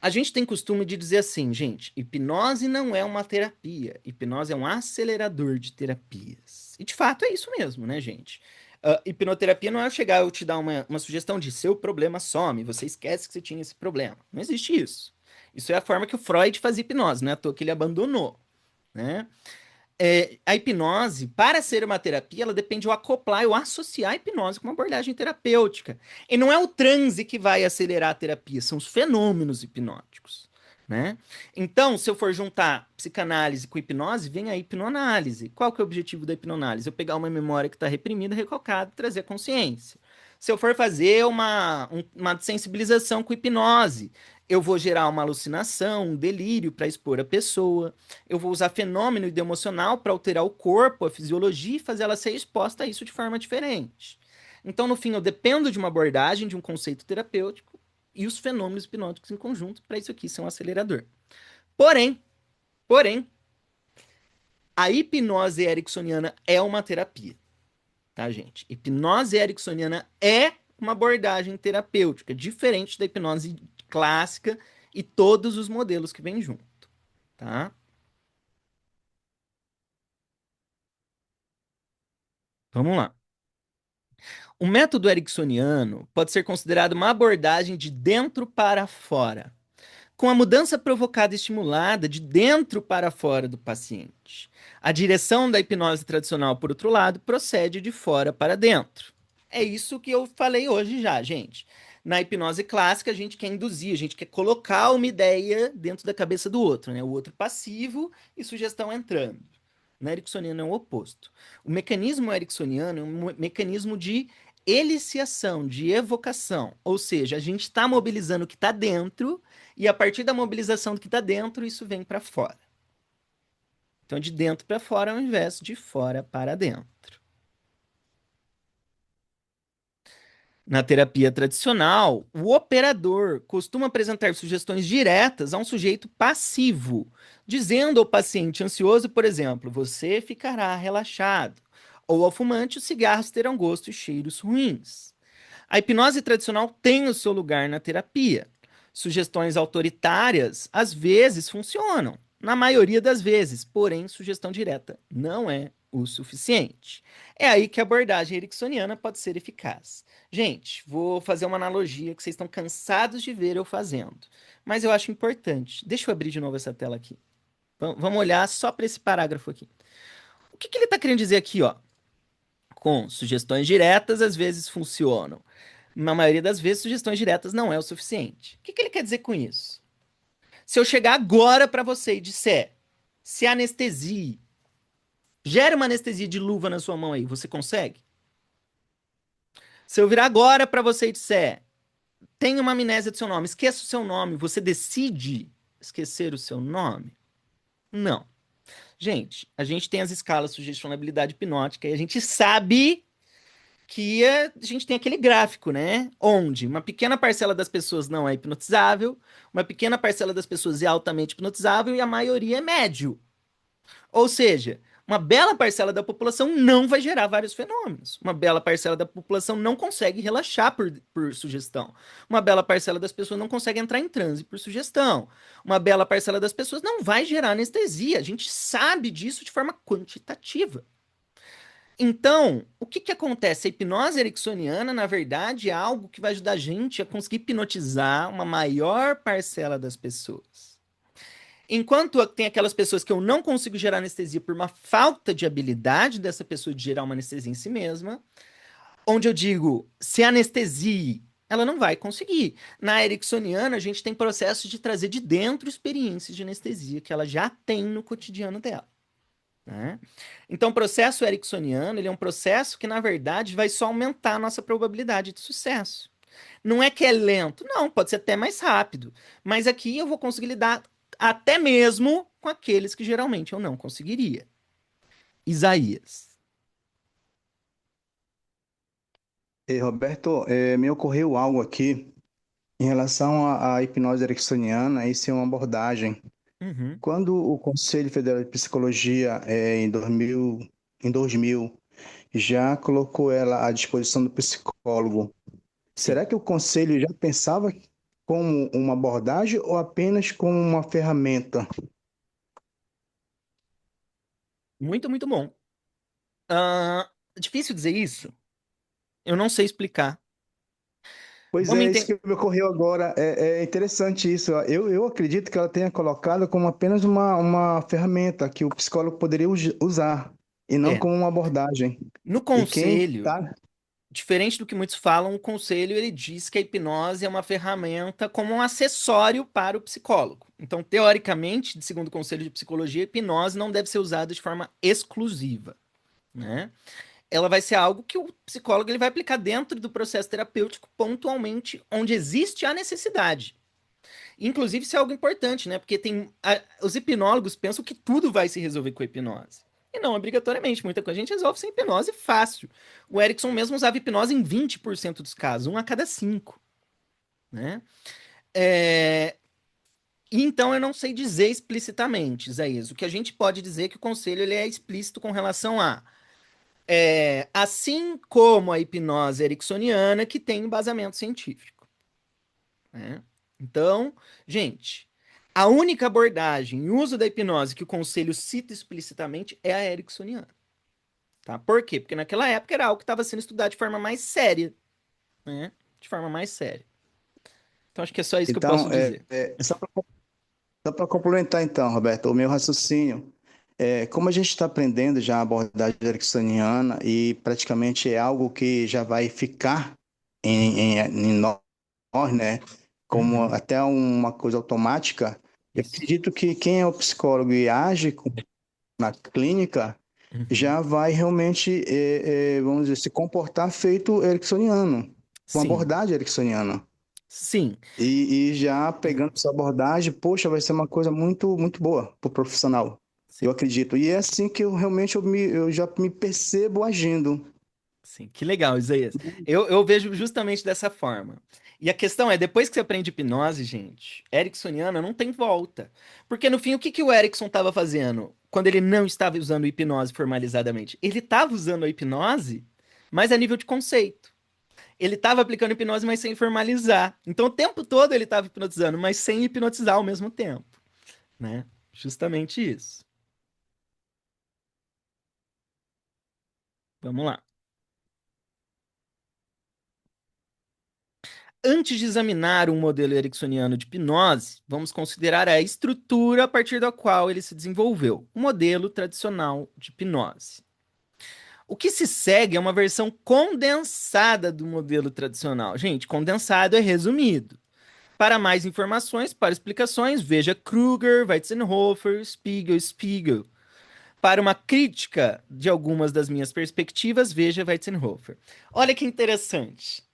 A gente tem costume de dizer assim, gente, hipnose não é uma terapia, hipnose é um acelerador de terapias. E de fato é isso mesmo, né, gente? Hipnoterapia não é eu chegar e te dar uma sugestão de seu problema some, você esquece que você tinha esse problema. Não existe isso. Isso é a forma que o Freud fazia hipnose, não é à toa que ele abandonou, né? A hipnose, para ser uma terapia, ela depende de eu acoplar, eu associar a hipnose com uma abordagem terapêutica. E não é o transe que vai acelerar a terapia, são os fenômenos hipnóticos, né? Então, se eu for juntar psicanálise com hipnose, vem a hipnoanálise. Qual que é o objetivo da hipnoanálise? Eu pegar uma memória que está reprimida, recalcada, e trazer consciência. Se eu for fazer uma sensibilização com hipnose, eu vou gerar uma alucinação, um delírio para expor a pessoa. Eu vou usar fenômeno emocional para alterar o corpo, a fisiologia e fazer ela ser exposta a isso de forma diferente. Então, no fim, eu dependo de uma abordagem, de um conceito terapêutico e os fenômenos hipnóticos em conjunto para isso aqui ser um acelerador. Porém, porém, a hipnose ericksoniana é uma terapia, tá, gente? Hipnose ericksoniana é uma abordagem terapêutica, diferente da hipnose clássica e todos os modelos que vêm junto, tá? Vamos lá. O método ericksoniano pode ser considerado uma abordagem de dentro para fora, com a mudança provocada e estimulada de dentro para fora do paciente. A direção da hipnose tradicional, por outro lado, procede de fora para dentro. É isso que eu falei hoje já, gente. Na hipnose clássica, a gente quer induzir, a gente quer colocar uma ideia dentro da cabeça do outro, né? O outro passivo e sugestão entrando. Na ericksoniana é o oposto. O mecanismo ericksoniano é um mecanismo de eliciação, de evocação. Ou seja, a gente está mobilizando o que está dentro e a partir da mobilização do que está dentro, isso vem para fora. Então, de dentro para fora ao invés de fora para dentro. Na terapia tradicional, o operador costuma apresentar sugestões diretas a um sujeito passivo, dizendo ao paciente ansioso, por exemplo, você ficará relaxado, ou ao fumante, os cigarros terão gosto e cheiros ruins. A hipnose tradicional tem o seu lugar na terapia. Sugestões autoritárias às vezes funcionam, na maioria das vezes, porém, sugestão direta não é o suficiente. É aí que a abordagem ericksoniana pode ser eficaz. Gente, vou fazer uma analogia que vocês estão cansados de ver eu fazendo, mas eu acho importante. Deixa eu abrir de novo essa tela aqui. Vamos olhar só para esse parágrafo aqui. O que ele está querendo dizer aqui, ó? Com sugestões diretas, às vezes funcionam. Na maioria das vezes, sugestões diretas não é o suficiente. O que ele quer dizer com isso? Se eu chegar agora para você e disser, se anestesie, gera uma anestesia de luva na sua mão aí, você consegue? Se eu virar agora para você e disser, tem uma amnésia do seu nome, esqueça o seu nome, você decide esquecer o seu nome? Não. Gente, a gente tem as escalas de sugestionabilidade hipnótica e a gente sabe que a gente tem aquele gráfico, né? Onde uma pequena parcela das pessoas não é hipnotizável, uma pequena parcela das pessoas é altamente hipnotizável e a maioria é médio. Ou seja, uma bela parcela da população não vai gerar vários fenômenos. Uma bela parcela da população não consegue relaxar por sugestão. Uma bela parcela das pessoas não consegue entrar em transe por sugestão. Uma bela parcela das pessoas não vai gerar anestesia. A gente sabe disso de forma quantitativa. Então, o que acontece? A hipnose ericksoniana, na verdade, é algo que vai ajudar a gente a conseguir hipnotizar uma maior parcela das pessoas. Enquanto tem aquelas pessoas que eu não consigo gerar anestesia por uma falta de habilidade dessa pessoa de gerar uma anestesia em si mesma, onde eu digo, se anestesie, ela não vai conseguir. Na ericksoniana, a gente tem processos de trazer de dentro experiências de anestesia que ela já tem no cotidiano dela. Né? Então, o processo ericksoniano, ele é um processo que, na verdade, vai só aumentar a nossa probabilidade de sucesso. Não é que é lento, não, pode ser até mais rápido. Mas aqui eu vou conseguir lidar até mesmo com aqueles que geralmente eu não conseguiria. Isaías. E, Roberto, me ocorreu algo aqui em relação à hipnose ericksoniana, isso é uma abordagem. Uhum. Quando o Conselho Federal de Psicologia, em 2000, já colocou ela à disposição do psicólogo, Sim. será que o Conselho já pensava como uma abordagem ou apenas como uma ferramenta? Muito, muito bom. Ah, difícil dizer isso. Eu não sei explicar. Pois Vamos é, isso entender. que me ocorreu agora. É interessante isso. Eu acredito que ela tenha colocado como apenas uma ferramenta que o psicólogo poderia usar, e não É, como uma abordagem. no E quem conselho, tá. diferente do que muitos falam, o conselho ele diz que a hipnose é uma ferramenta como um acessório para o psicólogo. Então, teoricamente, segundo o conselho de psicologia, a hipnose não deve ser usada de forma exclusiva, né? Ela vai ser algo que o psicólogo ele vai aplicar dentro do processo terapêutico pontualmente, onde existe a necessidade. Inclusive, isso é algo importante, né? Porque os hipnólogos pensam que tudo vai se resolver com a hipnose. E não obrigatoriamente, muita coisa a gente resolve sem hipnose fácil. O Erickson mesmo usava hipnose em 20% dos casos, um a cada cinco, né? É, e então eu não sei dizer explicitamente, Isaías. O que a gente pode dizer é que o conselho ele é explícito com relação a assim como a hipnose ericksoniana, que tem embasamento científico. Né? Então, gente, a única abordagem e uso da hipnose que o conselho cita explicitamente é a ericksoniana. Tá? Por quê? Porque naquela época era algo que estava sendo estudado de forma mais séria. Né? De forma mais séria. Então, acho que é só isso que eu posso Então, dizer. só para complementar, então, Roberto, o meu raciocínio. Como a gente está aprendendo já a abordagem ericksoniana e praticamente é algo que já vai ficar em nós, né? Como Uhum. até uma coisa automática, eu Isso. acredito que quem é o psicólogo e age na clínica Uhum. já vai realmente, vamos dizer, se comportar feito ericksoniano, com Sim. abordagem ericksoniana. Sim. E já pegando essa abordagem, poxa, vai ser uma coisa muito, muito boa para o profissional. Eu Sim. acredito. E é assim que eu realmente eu já me percebo agindo. Sim, que legal, Isaías. Eu vejo justamente dessa forma. E a questão é, depois que você aprende hipnose, gente, ericksoniana não tem volta. Porque no fim, o que que o Erickson estava fazendo quando ele não estava usando hipnose formalizadamente? Ele estava usando a hipnose, mas a nível de conceito. Ele estava aplicando hipnose, mas sem formalizar. Então, o tempo todo ele estava hipnotizando, mas sem hipnotizar ao mesmo tempo, né? Justamente isso. Vamos lá. Antes de examinar um modelo ericksoniano de hipnose, vamos considerar a estrutura a partir da qual ele se desenvolveu, o modelo tradicional de hipnose. O que se segue é uma versão condensada do modelo tradicional. Gente, condensado é resumido. Para mais informações, para explicações, veja Kruger, Weitzenhofer, Spiegel. Para uma crítica de algumas das minhas perspectivas, veja Weitzenhofer. Olha que interessante.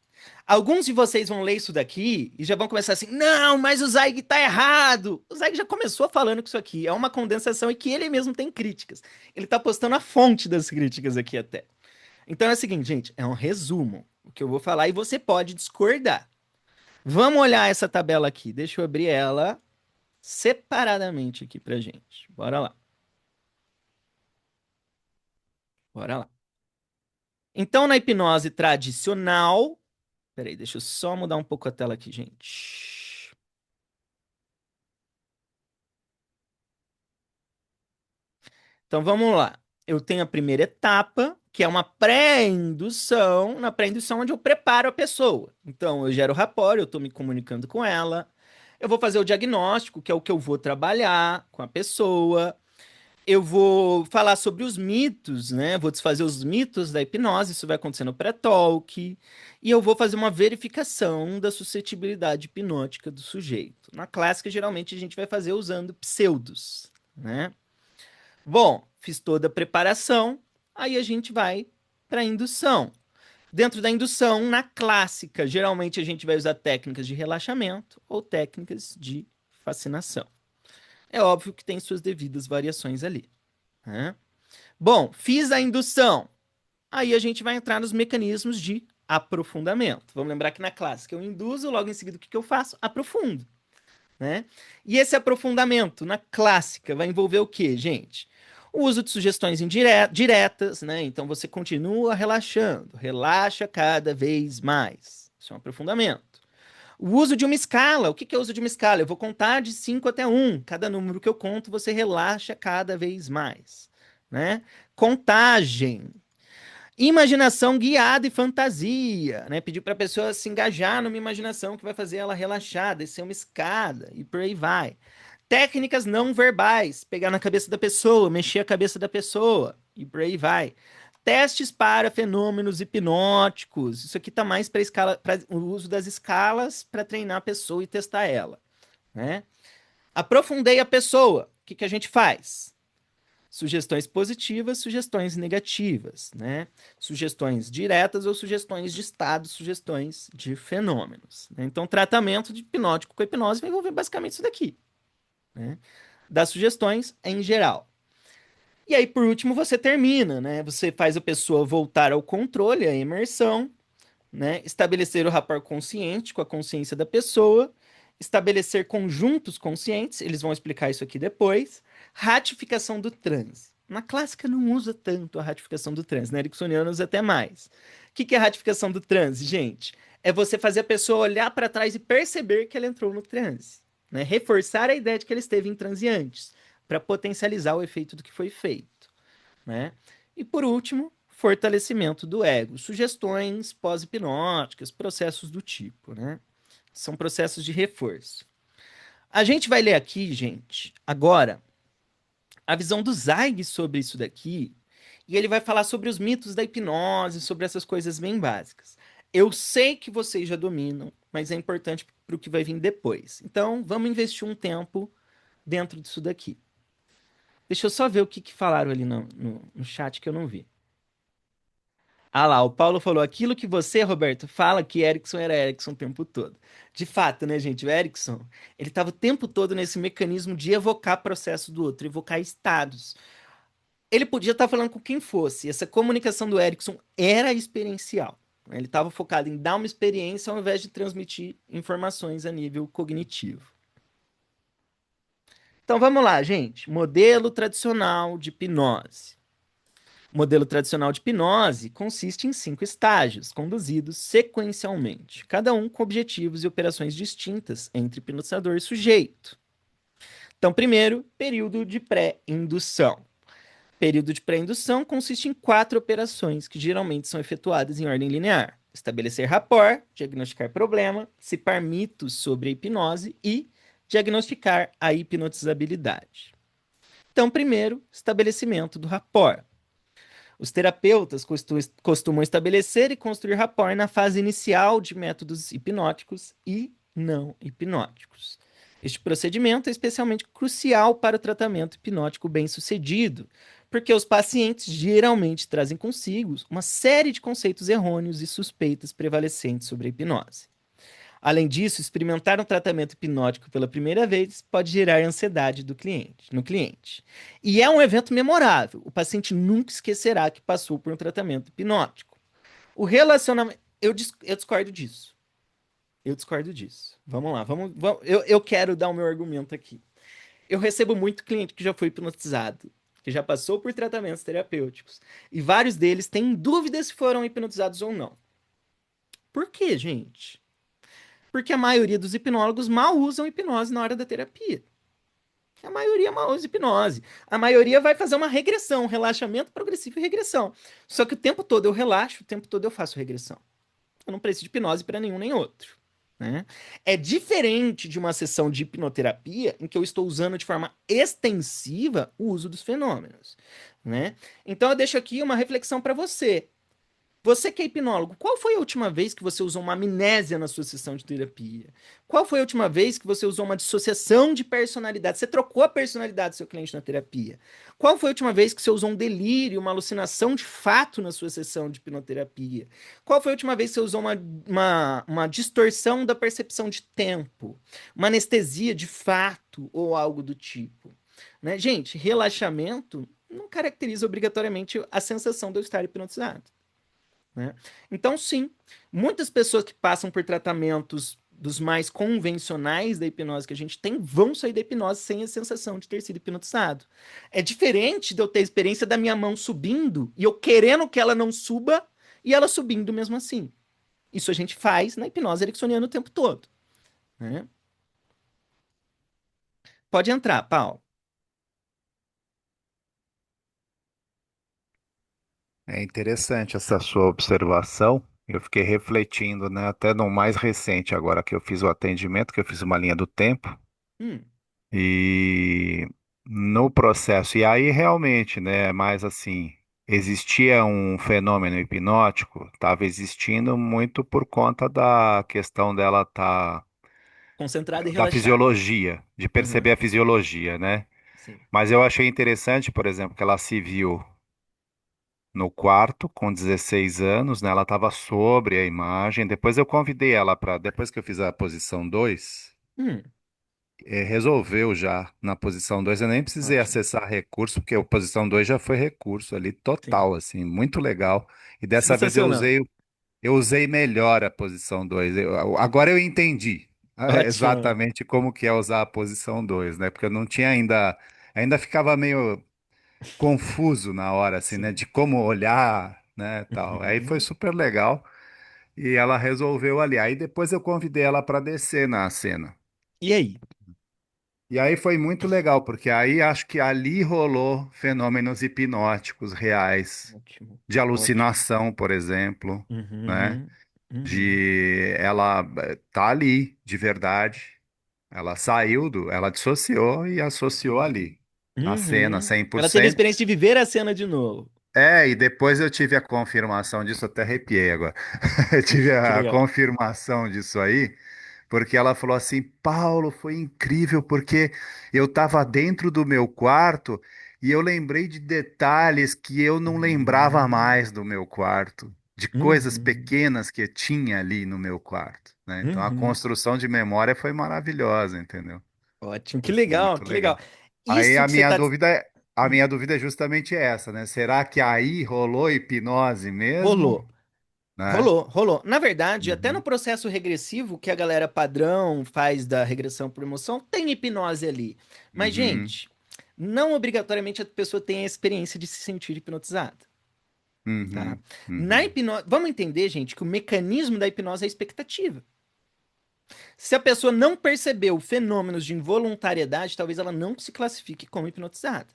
Alguns de vocês vão ler isso daqui e já vão começar assim: não, mas o Zeig tá errado. O Zeig já começou falando que isso aqui é uma condensação e que ele mesmo tem críticas. Ele tá postando a fonte das críticas aqui até. Então é o seguinte, gente: é um resumo. O que eu vou falar e você pode discordar. Vamos olhar essa tabela aqui. Deixa eu abrir ela separadamente aqui pra gente. Bora lá. Bora lá. Então, na hipnose tradicional. Peraí, deixa eu só mudar um pouco a tela aqui, gente. Então vamos lá. Eu tenho a primeira etapa, que é uma pré-indução. Na pré-indução, onde eu preparo a pessoa. Então eu gero rapport, eu estou me comunicando com ela. Eu vou fazer o diagnóstico, que é o que eu vou trabalhar com a pessoa. Eu vou falar sobre os mitos, né? Vou desfazer os mitos da hipnose, isso vai acontecer no pré-talk. E eu vou fazer uma verificação da suscetibilidade hipnótica do sujeito. Na clássica, geralmente, a gente vai fazer usando pseudos, né? Bom, fiz toda a preparação, aí a gente vai para a indução. Dentro da indução, na clássica, geralmente a gente vai usar técnicas de relaxamento ou técnicas de fascinação. É óbvio que tem suas devidas variações ali, né? Bom, fiz a indução. Aí a gente vai entrar nos mecanismos de aprofundamento. Vamos lembrar que na clássica eu induzo, logo em seguida o que que eu faço? Aprofundo, né? E esse aprofundamento na clássica vai envolver o quê, gente? O uso de sugestões diretas, né? Então você continua relaxando, relaxa cada vez mais. Isso é um aprofundamento. O uso de uma escala. O que que é o uso de uma escala? Eu vou contar de 5 até 1. Cada número que eu conto, você relaxa cada vez mais, né? Contagem. Imaginação guiada e fantasia, né? Pedir para a pessoa se engajar numa imaginação que vai fazer ela relaxar, descer uma escada e por aí vai. Técnicas não verbais, pegar na cabeça da pessoa, mexer a cabeça da pessoa e por aí vai. Testes para fenômenos hipnóticos. Isso aqui tá mais para escala, para o uso das escalas para treinar a pessoa e testar ela, né? Aprofundei a pessoa. O que que a gente faz? Sugestões positivas, sugestões negativas, né? Sugestões diretas ou sugestões de estado, sugestões de fenômenos, né? Então, tratamento de hipnótico com hipnose vai envolver basicamente isso daqui, né? Das sugestões em geral. E aí, por último, você termina, né? Você faz a pessoa voltar ao controle, à imersão, né? Estabelecer o rapport consciente com a consciência da pessoa, estabelecer conjuntos conscientes, eles vão explicar isso aqui depois, ratificação do transe. Na clássica não usa tanto a ratificação do transe, na ericksoniana usa até mais. O que que é a ratificação do transe, gente? É você fazer a pessoa olhar para trás e perceber que ela entrou no transe, né? Reforçar a ideia de que ela esteve em transe antes, para potencializar o efeito do que foi feito, né? E por último, fortalecimento do ego, sugestões pós-hipnóticas, processos do tipo, né? São processos de reforço. A gente vai ler aqui, gente, agora, a visão do Zweig sobre isso daqui, e ele vai falar sobre os mitos da hipnose, sobre essas coisas bem básicas. Eu sei que vocês já dominam, mas é importante para o que vai vir depois. Então, vamos investir um tempo dentro disso daqui. Deixa eu só ver o que, que falaram ali no chat que eu não vi. Ah lá, o Paulo falou aquilo que você, Roberto, fala que Erickson era Erickson o tempo todo. De fato, né, gente? O Erickson, ele estava o tempo todo nesse mecanismo de evocar processo do outro, evocar estados. Ele podia estar falando com quem fosse. Essa comunicação do Erickson era experiencial, né? Ele estava focado em dar uma experiência ao invés de transmitir informações a nível cognitivo. Então vamos lá, gente. Modelo tradicional de hipnose. O modelo tradicional de hipnose consiste em 5 estágios, conduzidos sequencialmente, cada um com objetivos e operações distintas entre hipnotizador e sujeito. Então, primeiro, período de pré-indução. Período de pré-indução consiste em 4 operações que geralmente são efetuadas em ordem linear: estabelecer rapport, diagnosticar problema, dissipar mitos sobre a hipnose e diagnosticar a hipnotizabilidade. Então, primeiro, estabelecimento do rapport. Os terapeutas costumam estabelecer e construir rapport na fase inicial de métodos hipnóticos e não hipnóticos. Este procedimento é especialmente crucial para o tratamento hipnótico bem-sucedido, porque os pacientes geralmente trazem consigo uma série de conceitos errôneos e suspeitas prevalecentes sobre a hipnose. Além disso, experimentar um tratamento hipnótico pela primeira vez pode gerar ansiedade no cliente. E é um evento memorável. O paciente nunca esquecerá que passou por um tratamento hipnótico. O relacionamento. Eu discordo disso. Eu discordo disso. Vamos lá. Eu quero dar o meu argumento aqui. Eu recebo muito cliente que já foi hipnotizado, que já passou por tratamentos terapêuticos. E vários deles têm dúvidas se foram hipnotizados ou não. Por quê, gente? Porque a maioria dos hipnólogos mal usam hipnose na hora da terapia. A maioria mal usa hipnose. A maioria vai fazer uma regressão, um relaxamento progressivo e regressão. Só que o tempo todo eu relaxo, o tempo todo eu faço regressão. Eu não preciso de hipnose para nenhum nem outro, né? É diferente de uma sessão de hipnoterapia em que eu estou usando de forma extensiva o uso dos fenômenos, né? Então eu deixo aqui uma reflexão para você. Você que é hipnólogo, qual foi a última vez que você usou uma amnésia na sua sessão de terapia? Qual foi a última vez que você usou uma dissociação de personalidade? Você trocou a personalidade do seu cliente na terapia? Qual foi a última vez que você usou um delírio, uma alucinação de fato na sua sessão de hipnoterapia? Qual foi a última vez que você usou uma distorção da percepção de tempo? Uma anestesia de fato ou algo do tipo? Né? Gente, relaxamento não caracteriza obrigatoriamente a sensação de eu estar hipnotizado. Né? Então, sim, muitas pessoas que passam por tratamentos dos mais convencionais da hipnose que a gente tem vão sair da hipnose sem a sensação de ter sido hipnotizado. É diferente de eu ter a experiência da minha mão subindo e eu querendo que ela não suba e ela subindo mesmo assim. Isso a gente faz na hipnose ericksoniana o tempo todo. Né? Pode entrar, Paulo. É interessante essa sua observação. Eu fiquei refletindo, né, até no mais recente, agora que eu fiz o atendimento, que eu fiz uma linha do tempo, Hum, e no processo, e aí realmente, né, mais assim, existia um fenômeno hipnótico, estava existindo muito por conta da questão dela tá, concentrada e da relaxada. fisiologia, de Uhum, perceber a fisiologia, né? sim. Mas eu achei interessante, por exemplo, que ela se viu no quarto com 16 anos, né? Ela estava sobre a imagem. Depois eu convidei ela para, depois que eu fiz a posição 2, Hum, resolveu já na posição 2. Eu nem precisei ótimo. acessar recurso, porque a posição 2 já foi recurso ali Sim. total, assim, muito legal. E dessa vez Sensacional. eu usei melhor a posição 2. Agora eu entendi Ótimo. exatamente como que é usar a posição 2, né? Porque eu não tinha ainda ficava meio confuso na hora, assim, né? Sim. De como olhar, né, tal. Aí foi Uhum. super legal e ela resolveu ali. Aí depois eu convidei ela para descer na cena. E aí? E aí foi muito legal, porque aí acho que ali rolou fenômenos hipnóticos reais, Ótimo. de Ótimo. alucinação, por exemplo, né? Uhum. Uhum. De ela tá ali, de verdade. Ela saiu ela dissociou e associou ali, na cena, Uhum. Ela teve a 100%. experiência de viver a cena de novo. É, e depois eu tive a confirmação disso, até arrepiei agora. Eu tive Que a legal. confirmação disso aí, porque ela falou assim: Paulo, foi incrível, porque eu estava dentro do meu quarto e eu lembrei de detalhes que eu não lembrava Uhum. mais do meu quarto, de coisas Uhum. pequenas que tinha ali no meu quarto, né? Então a Uhum. construção de memória foi maravilhosa, entendeu? Ótimo. Que Foi legal, muito que legal. legal. Aí Isso que você tá. a Hum. minha dúvida é justamente essa, né? Será que aí rolou hipnose mesmo, Rolou. né? Rolou, rolou. Na verdade, até no Uhum, processo regressivo que a galera padrão faz da regressão por emoção, tem hipnose ali. Mas, uhum, gente, não obrigatoriamente a pessoa tem a experiência de se sentir hipnotizada. Tá? uhum, Na uhum, hipnose, vamos entender, gente, que o mecanismo da hipnose é a expectativa. Se a pessoa não percebeu fenômenos de involuntariedade, talvez ela não se classifique como hipnotizada.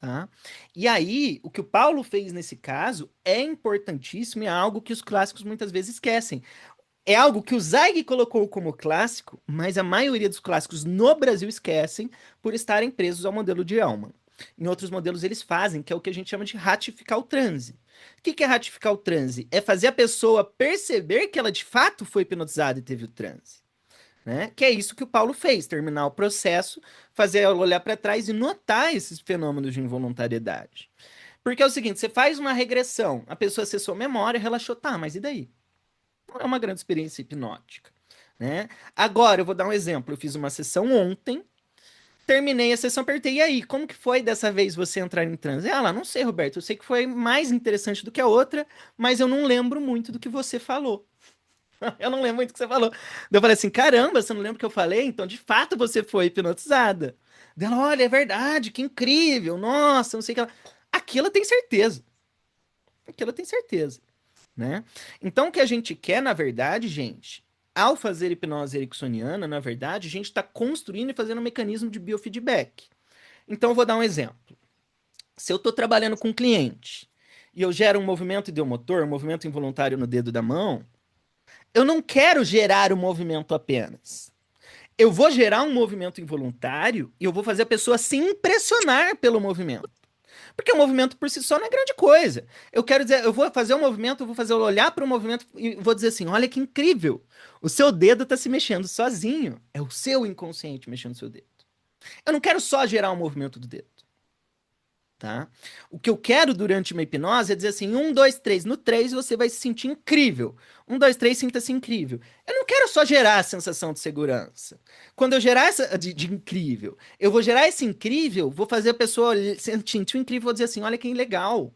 Tá? E aí, o que o Paulo fez nesse caso é importantíssimo e é algo que os clássicos muitas vezes esquecem. É algo que o Zweig colocou como clássico, mas a maioria dos clássicos no Brasil esquecem por estarem presos ao modelo de Elman. Em outros modelos eles fazem, que é o que a gente chama de ratificar o transe. O que é ratificar o transe? É fazer a pessoa perceber que ela de fato foi hipnotizada e teve o transe. Né? Que é isso que o Paulo fez, terminar o processo, fazer ela olhar para trás e notar esses fenômenos de involuntariedade. Porque é o seguinte, você faz uma regressão, a pessoa acessou a memória, relaxou, tá, mas e daí? Não é uma grande experiência hipnótica. Né? Agora, eu vou dar um exemplo. Eu fiz uma sessão ontem, terminei a sessão, perguntei, e aí, como que foi dessa vez você entrar em transe? Ela, não sei, Roberto, eu sei que foi mais interessante do que a outra, mas eu não lembro muito do que você falou. Eu não lembro muito do que você falou. Daí eu falei assim, caramba, você não lembra o que eu falei? Então, de fato, você foi hipnotizada. Dela, olha, é verdade, que incrível, nossa, não sei o que ela... Aquilo tem certeza. Aquilo tem certeza. Né? Então, o que a gente quer, na verdade, gente, ao fazer hipnose ericksoniana, na verdade, a gente está construindo e fazendo um mecanismo de biofeedback. Então, eu vou dar um exemplo. Se eu estou trabalhando com um cliente e eu gero um movimento ideomotor, um movimento involuntário no dedo da mão, eu não quero gerar o movimento apenas. Eu vou gerar um movimento involuntário e eu vou fazer a pessoa se impressionar pelo movimento. Porque o movimento por si só não é grande coisa. Eu quero dizer, eu vou fazer um movimento, eu vou fazer olhar para o movimento e vou dizer assim: olha que incrível. O seu dedo está se mexendo sozinho. É o seu inconsciente mexendo o seu dedo. Eu não quero só gerar um movimento do dedo. Tá? O que eu quero durante uma hipnose é dizer assim: um, dois, três. No três você vai se sentir incrível. Um, dois, três, sinta-se incrível. Eu não quero só gerar a sensação de segurança. Quando eu gerar essa de incrível, eu vou gerar esse incrível, vou fazer a pessoa sentir o incrível, vou dizer assim: olha que legal.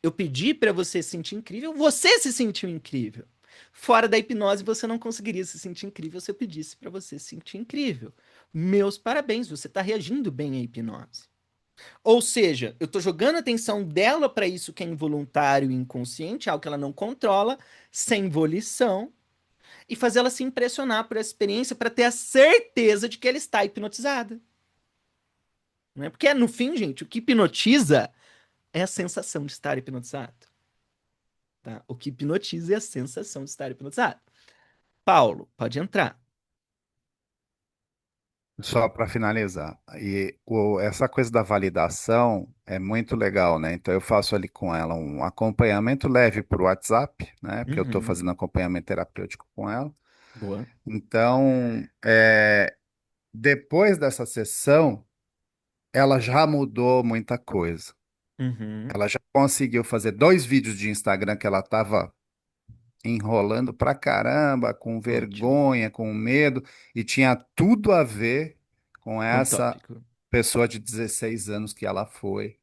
Eu pedi para você se sentir incrível, você se sentiu incrível. Fora da hipnose, você não conseguiria se sentir incrível se eu pedisse para você se sentir incrível. Meus parabéns, você está reagindo bem à hipnose. Ou seja, eu tô jogando a atenção dela para isso que é involuntário e inconsciente, algo que ela não controla, sem volição, e fazer ela se impressionar por essa experiência para ter a certeza de que ela está hipnotizada. Né? Porque no fim, gente, o que hipnotiza é a sensação de estar hipnotizado. Tá? O que hipnotiza é a sensação de estar hipnotizado. Paulo, pode entrar. Só para finalizar, essa coisa da validação é muito legal, né? Então eu faço ali com ela um acompanhamento leve por WhatsApp, né? Porque eu estou Uhum. fazendo acompanhamento terapêutico com ela. Boa. Então, depois dessa sessão, ela já mudou muita coisa. Uhum. Ela já conseguiu fazer 2 vídeos de Instagram que ela estava enrolando pra caramba, com Ótimo. vergonha, com medo, e tinha tudo a ver com Com o essa tópico. pessoa de 16 anos que ela foi,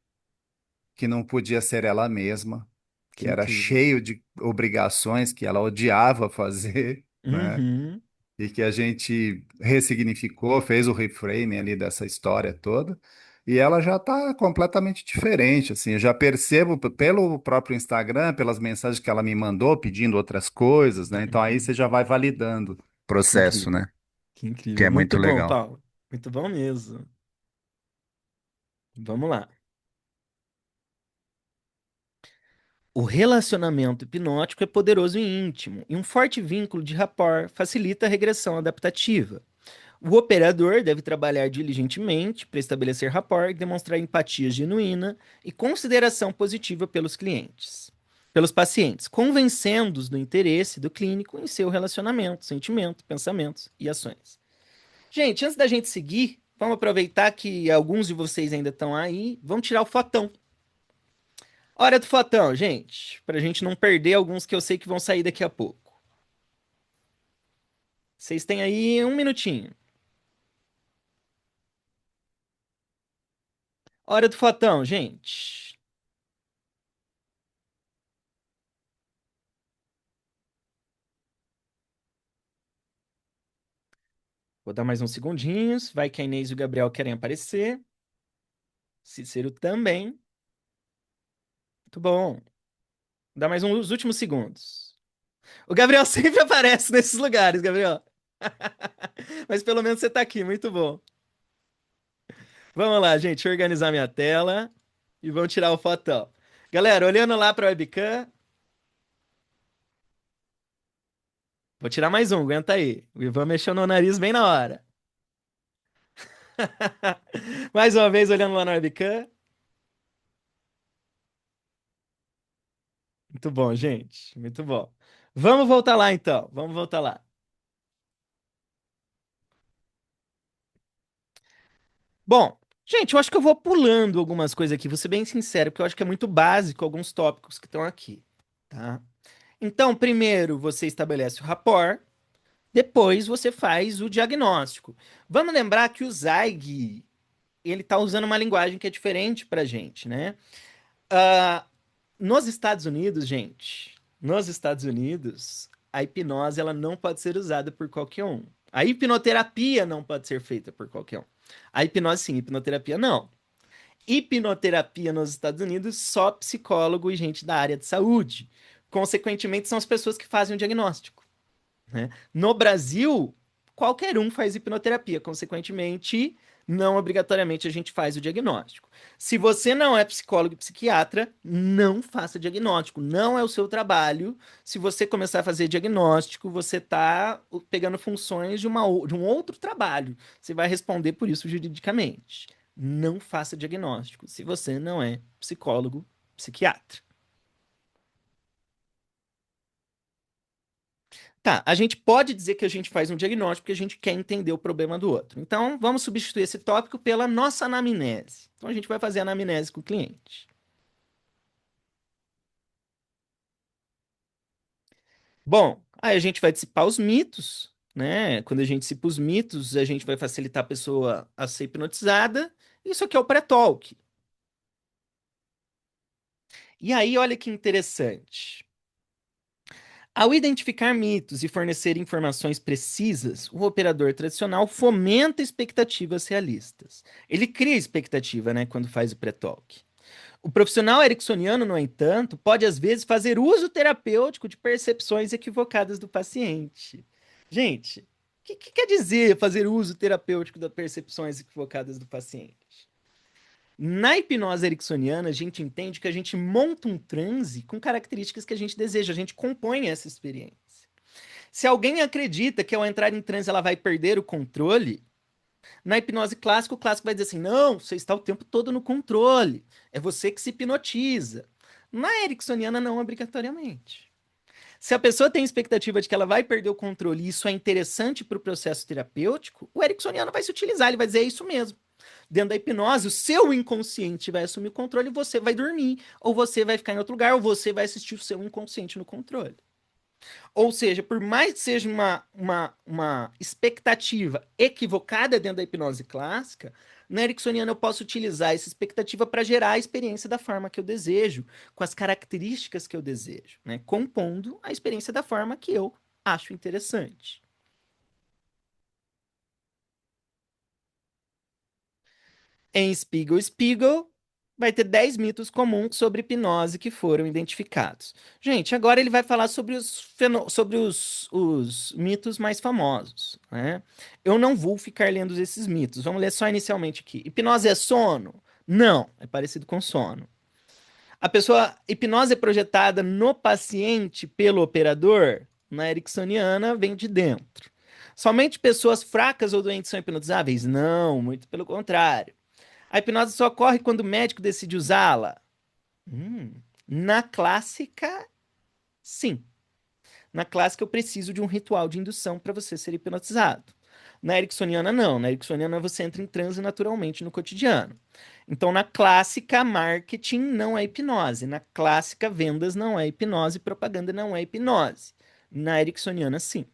que não podia ser ela mesma, que Que era incrível. cheio de obrigações que ela odiava fazer, né? Uhum. E que a gente ressignificou, fez o reframe ali dessa história toda. E ela já está completamente diferente, assim, eu já percebo pelo próprio Instagram, pelas mensagens que ela me mandou pedindo outras coisas, né? Então aí Uhum. você já vai validando o Que processo, incrível. né? Que Que incrível. é Muito muito bom, legal. Paulo. Muito bom mesmo. Vamos lá. O relacionamento hipnótico é poderoso e íntimo, e um forte vínculo de rapport facilita a regressão adaptativa. O operador deve trabalhar diligentemente para estabelecer rapport e demonstrar empatia genuína e consideração positiva pelos pacientes, convencendo-os do interesse do clínico em seu relacionamento, sentimento, pensamentos e ações. Gente, antes da gente seguir, vamos aproveitar que alguns de vocês ainda estão aí, vamos tirar o fotão. Hora do fotão, gente, pra gente não perder alguns que eu sei que vão sair daqui a pouco. Vocês têm aí um minutinho. Hora do fotão, gente. Vou dar mais uns segundinhos. Vai que a Inês e o Gabriel querem aparecer. Cícero também. Muito bom. Dá mais uns últimos segundos. O Gabriel sempre aparece nesses lugares, Gabriel. Mas pelo menos você tá aqui, muito bom. Vamos lá, gente, deixa eu organizar minha tela e vamos tirar o fotão. Galera, olhando lá para a webcam, vou tirar mais um, aguenta aí. O Ivan mexeu no nariz bem na hora. Mais uma vez, olhando lá na webcam. Muito bom, gente. Muito bom. Vamos voltar lá, então. Vamos voltar lá. Bom, gente, eu acho que eu vou pulando algumas coisas aqui. Vou ser bem sincero, porque eu acho que é muito básico alguns tópicos que estão aqui, tá? Então, primeiro você estabelece o rapport, depois você faz o diagnóstico. Vamos lembrar que o Zeig, ele tá usando uma linguagem que é diferente pra gente, né? Ah, nos Estados Unidos, gente, nos Estados Unidos, a hipnose ela não pode ser usada por qualquer um. A hipnoterapia não pode ser feita por qualquer um. A hipnose sim, hipnoterapia não. Hipnoterapia nos Estados Unidos, só psicólogo e gente da área de saúde. Consequentemente, são as pessoas que fazem o diagnóstico, né? No Brasil, qualquer um faz hipnoterapia. Consequentemente, não obrigatoriamente a gente faz o diagnóstico. Se você não é psicólogo e psiquiatra, não faça diagnóstico. Não é o seu trabalho. Se você começar a fazer diagnóstico, você está pegando funções de um outro trabalho. Você vai responder por isso juridicamente. Não faça diagnóstico se você não é psicólogo, psiquiatra. Tá, a gente pode dizer que a gente faz um diagnóstico porque a gente quer entender o problema do outro. Então, vamos substituir esse tópico pela nossa anamnese. Então, a gente vai fazer a anamnese com o cliente. Bom, aí a gente vai dissipar os mitos, né? Quando a gente dissipa os mitos, a gente vai facilitar a pessoa a ser hipnotizada. Isso aqui é o pré-talk. E aí, olha que interessante. Ao identificar mitos e fornecer informações precisas, o operador tradicional fomenta expectativas realistas. Ele cria expectativa, né, quando faz o pré-talk. O profissional ericksoniano, no entanto, pode às vezes fazer uso terapêutico de percepções equivocadas do paciente. Gente, o que quer dizer fazer uso terapêutico das percepções equivocadas do paciente? Na hipnose ericksoniana, a gente entende que a gente monta um transe com características que a gente deseja, a gente compõe essa experiência. Se alguém acredita que ao entrar em transe ela vai perder o controle, na hipnose clássica, o clássico vai dizer assim: não, você está o tempo todo no controle, é você que se hipnotiza. Na ericksoniana, não obrigatoriamente. Se a pessoa tem expectativa de que ela vai perder o controle e isso é interessante para o processo terapêutico, o ericksoniano vai se utilizar, ele vai dizer: é isso mesmo. Dentro da hipnose, o seu inconsciente vai assumir o controle e você vai dormir, ou você vai ficar em outro lugar, ou você vai assistir o seu inconsciente no controle. Ou seja, por mais que seja uma expectativa equivocada dentro da hipnose clássica, na ericksoniana eu posso utilizar essa expectativa para gerar a experiência da forma que eu desejo, com as características que eu desejo, né? Compondo a experiência da forma que eu acho interessante. Em Spiegel Spiegel, vai ter 10 mitos comuns sobre hipnose que foram identificados. Gente, agora ele vai falar sobre os mitos mais famosos, né? Eu não vou ficar lendo esses mitos. Vamos ler só inicialmente aqui. Hipnose é sono? Não, é parecido com sono. Hipnose é projetada no paciente pelo operador? Na ericksoniana, vem de dentro. Somente pessoas fracas ou doentes são hipnotizáveis? Não, muito pelo contrário. A hipnose só ocorre quando o médico decide usá-la? Hum. Na clássica, sim. Na clássica, eu preciso de um ritual de indução para você ser hipnotizado. Na ericksoniana, não. Na ericksoniana, você entra em transe naturalmente no cotidiano. Então, na clássica, marketing não é hipnose. Na clássica, vendas não é hipnose. Propaganda não é hipnose. Na ericksoniana, sim.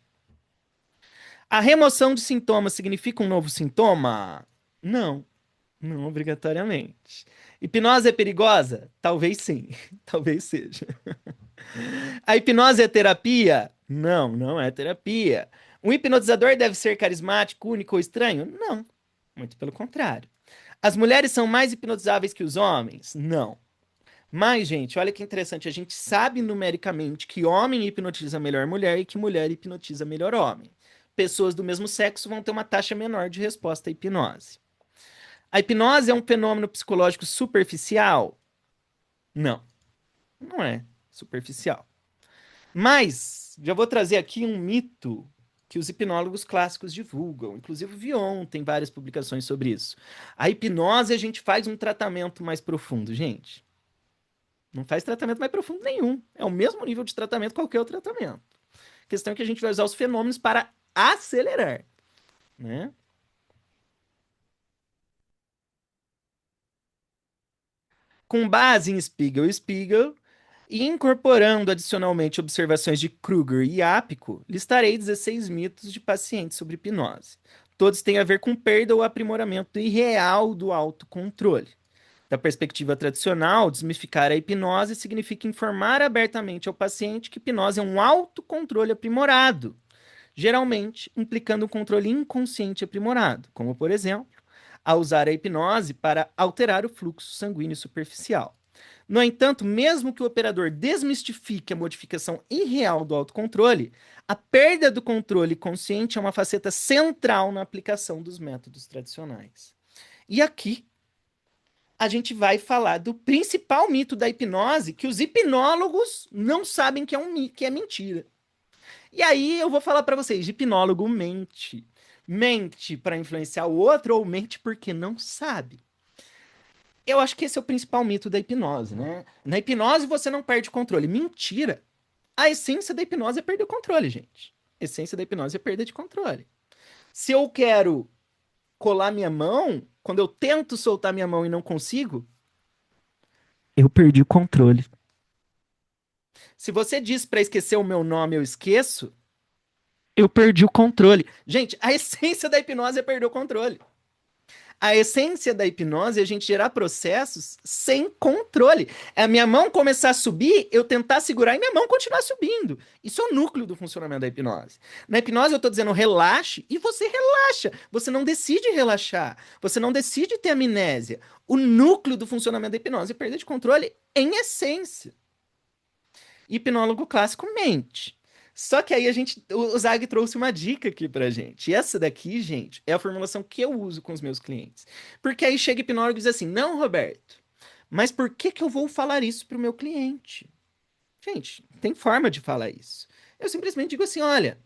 A remoção de sintomas significa um novo sintoma? Não. Não obrigatoriamente. Hipnose é perigosa? Talvez sim, talvez seja. A hipnose é terapia? Não, não é terapia. Um hipnotizador deve ser carismático, único ou estranho? Não, muito pelo contrário. As mulheres são mais hipnotizáveis que os homens? Não. Mas, gente, olha que interessante, a gente sabe numericamente que homem hipnotiza melhor mulher e que mulher hipnotiza melhor homem. Pessoas do mesmo sexo vão ter uma taxa menor de resposta à hipnose. A hipnose é um fenômeno psicológico superficial? Não, não é superficial. Mas já vou trazer aqui um mito que os hipnólogos clássicos divulgam. Inclusive o Vion tem várias publicações sobre isso. A hipnose a gente faz um tratamento mais profundo, gente. Não faz tratamento mais profundo nenhum. É o mesmo nível de tratamento que qualquer outro tratamento. A questão é que a gente vai usar os fenômenos para acelerar, né? Com base em Spiegel e Spiegel, e incorporando adicionalmente observações de Kruger e Ápico, listarei 16 mitos de pacientes sobre hipnose. Todos têm a ver com perda ou aprimoramento irreal do autocontrole. Da perspectiva tradicional, desmificar a hipnose significa informar abertamente ao paciente que hipnose é um autocontrole aprimorado, geralmente implicando um controle inconsciente aprimorado, como, por exemplo, a usar a hipnose para alterar o fluxo sanguíneo superficial. No entanto, mesmo que o operador desmistifique a modificação irreal do autocontrole, a perda do controle consciente é uma faceta central na aplicação dos métodos tradicionais. E aqui a gente vai falar do principal mito da hipnose, que os hipnólogos não sabem que é que é mentira. E aí eu vou falar para vocês, hipnólogo mente. Mente para influenciar o outro ou mente porque não sabe? Eu acho que esse é o principal mito da hipnose, né? Na hipnose você não perde o controle. Mentira. A essência da hipnose é perder o controle, gente. A essência da hipnose é perda de controle. Se eu quero colar minha mão, quando eu tento soltar minha mão e não consigo, eu perdi o controle. Se você diz para esquecer o meu nome, eu esqueço, eu perdi o controle. Gente, a essência da hipnose é perder o controle. A essência da hipnose é a gente gerar processos sem controle. É a minha mão começar a subir, eu tentar segurar e minha mão continuar subindo. Isso é o núcleo do funcionamento da hipnose. Na hipnose eu estou dizendo relaxe e você relaxa. Você não decide relaxar. Você não decide ter amnésia. O núcleo do funcionamento da hipnose é perder de controle em essência. Hipnólogo clássico mente. Só que aí o Zag trouxe uma dica aqui pra gente. E essa daqui, gente, é a formulação que eu uso com os meus clientes. Porque aí chega hipnólogo e diz assim: "Não, Roberto, mas por que que eu vou falar isso pro meu cliente?" Gente, tem forma de falar isso. Eu simplesmente digo assim: "Olha,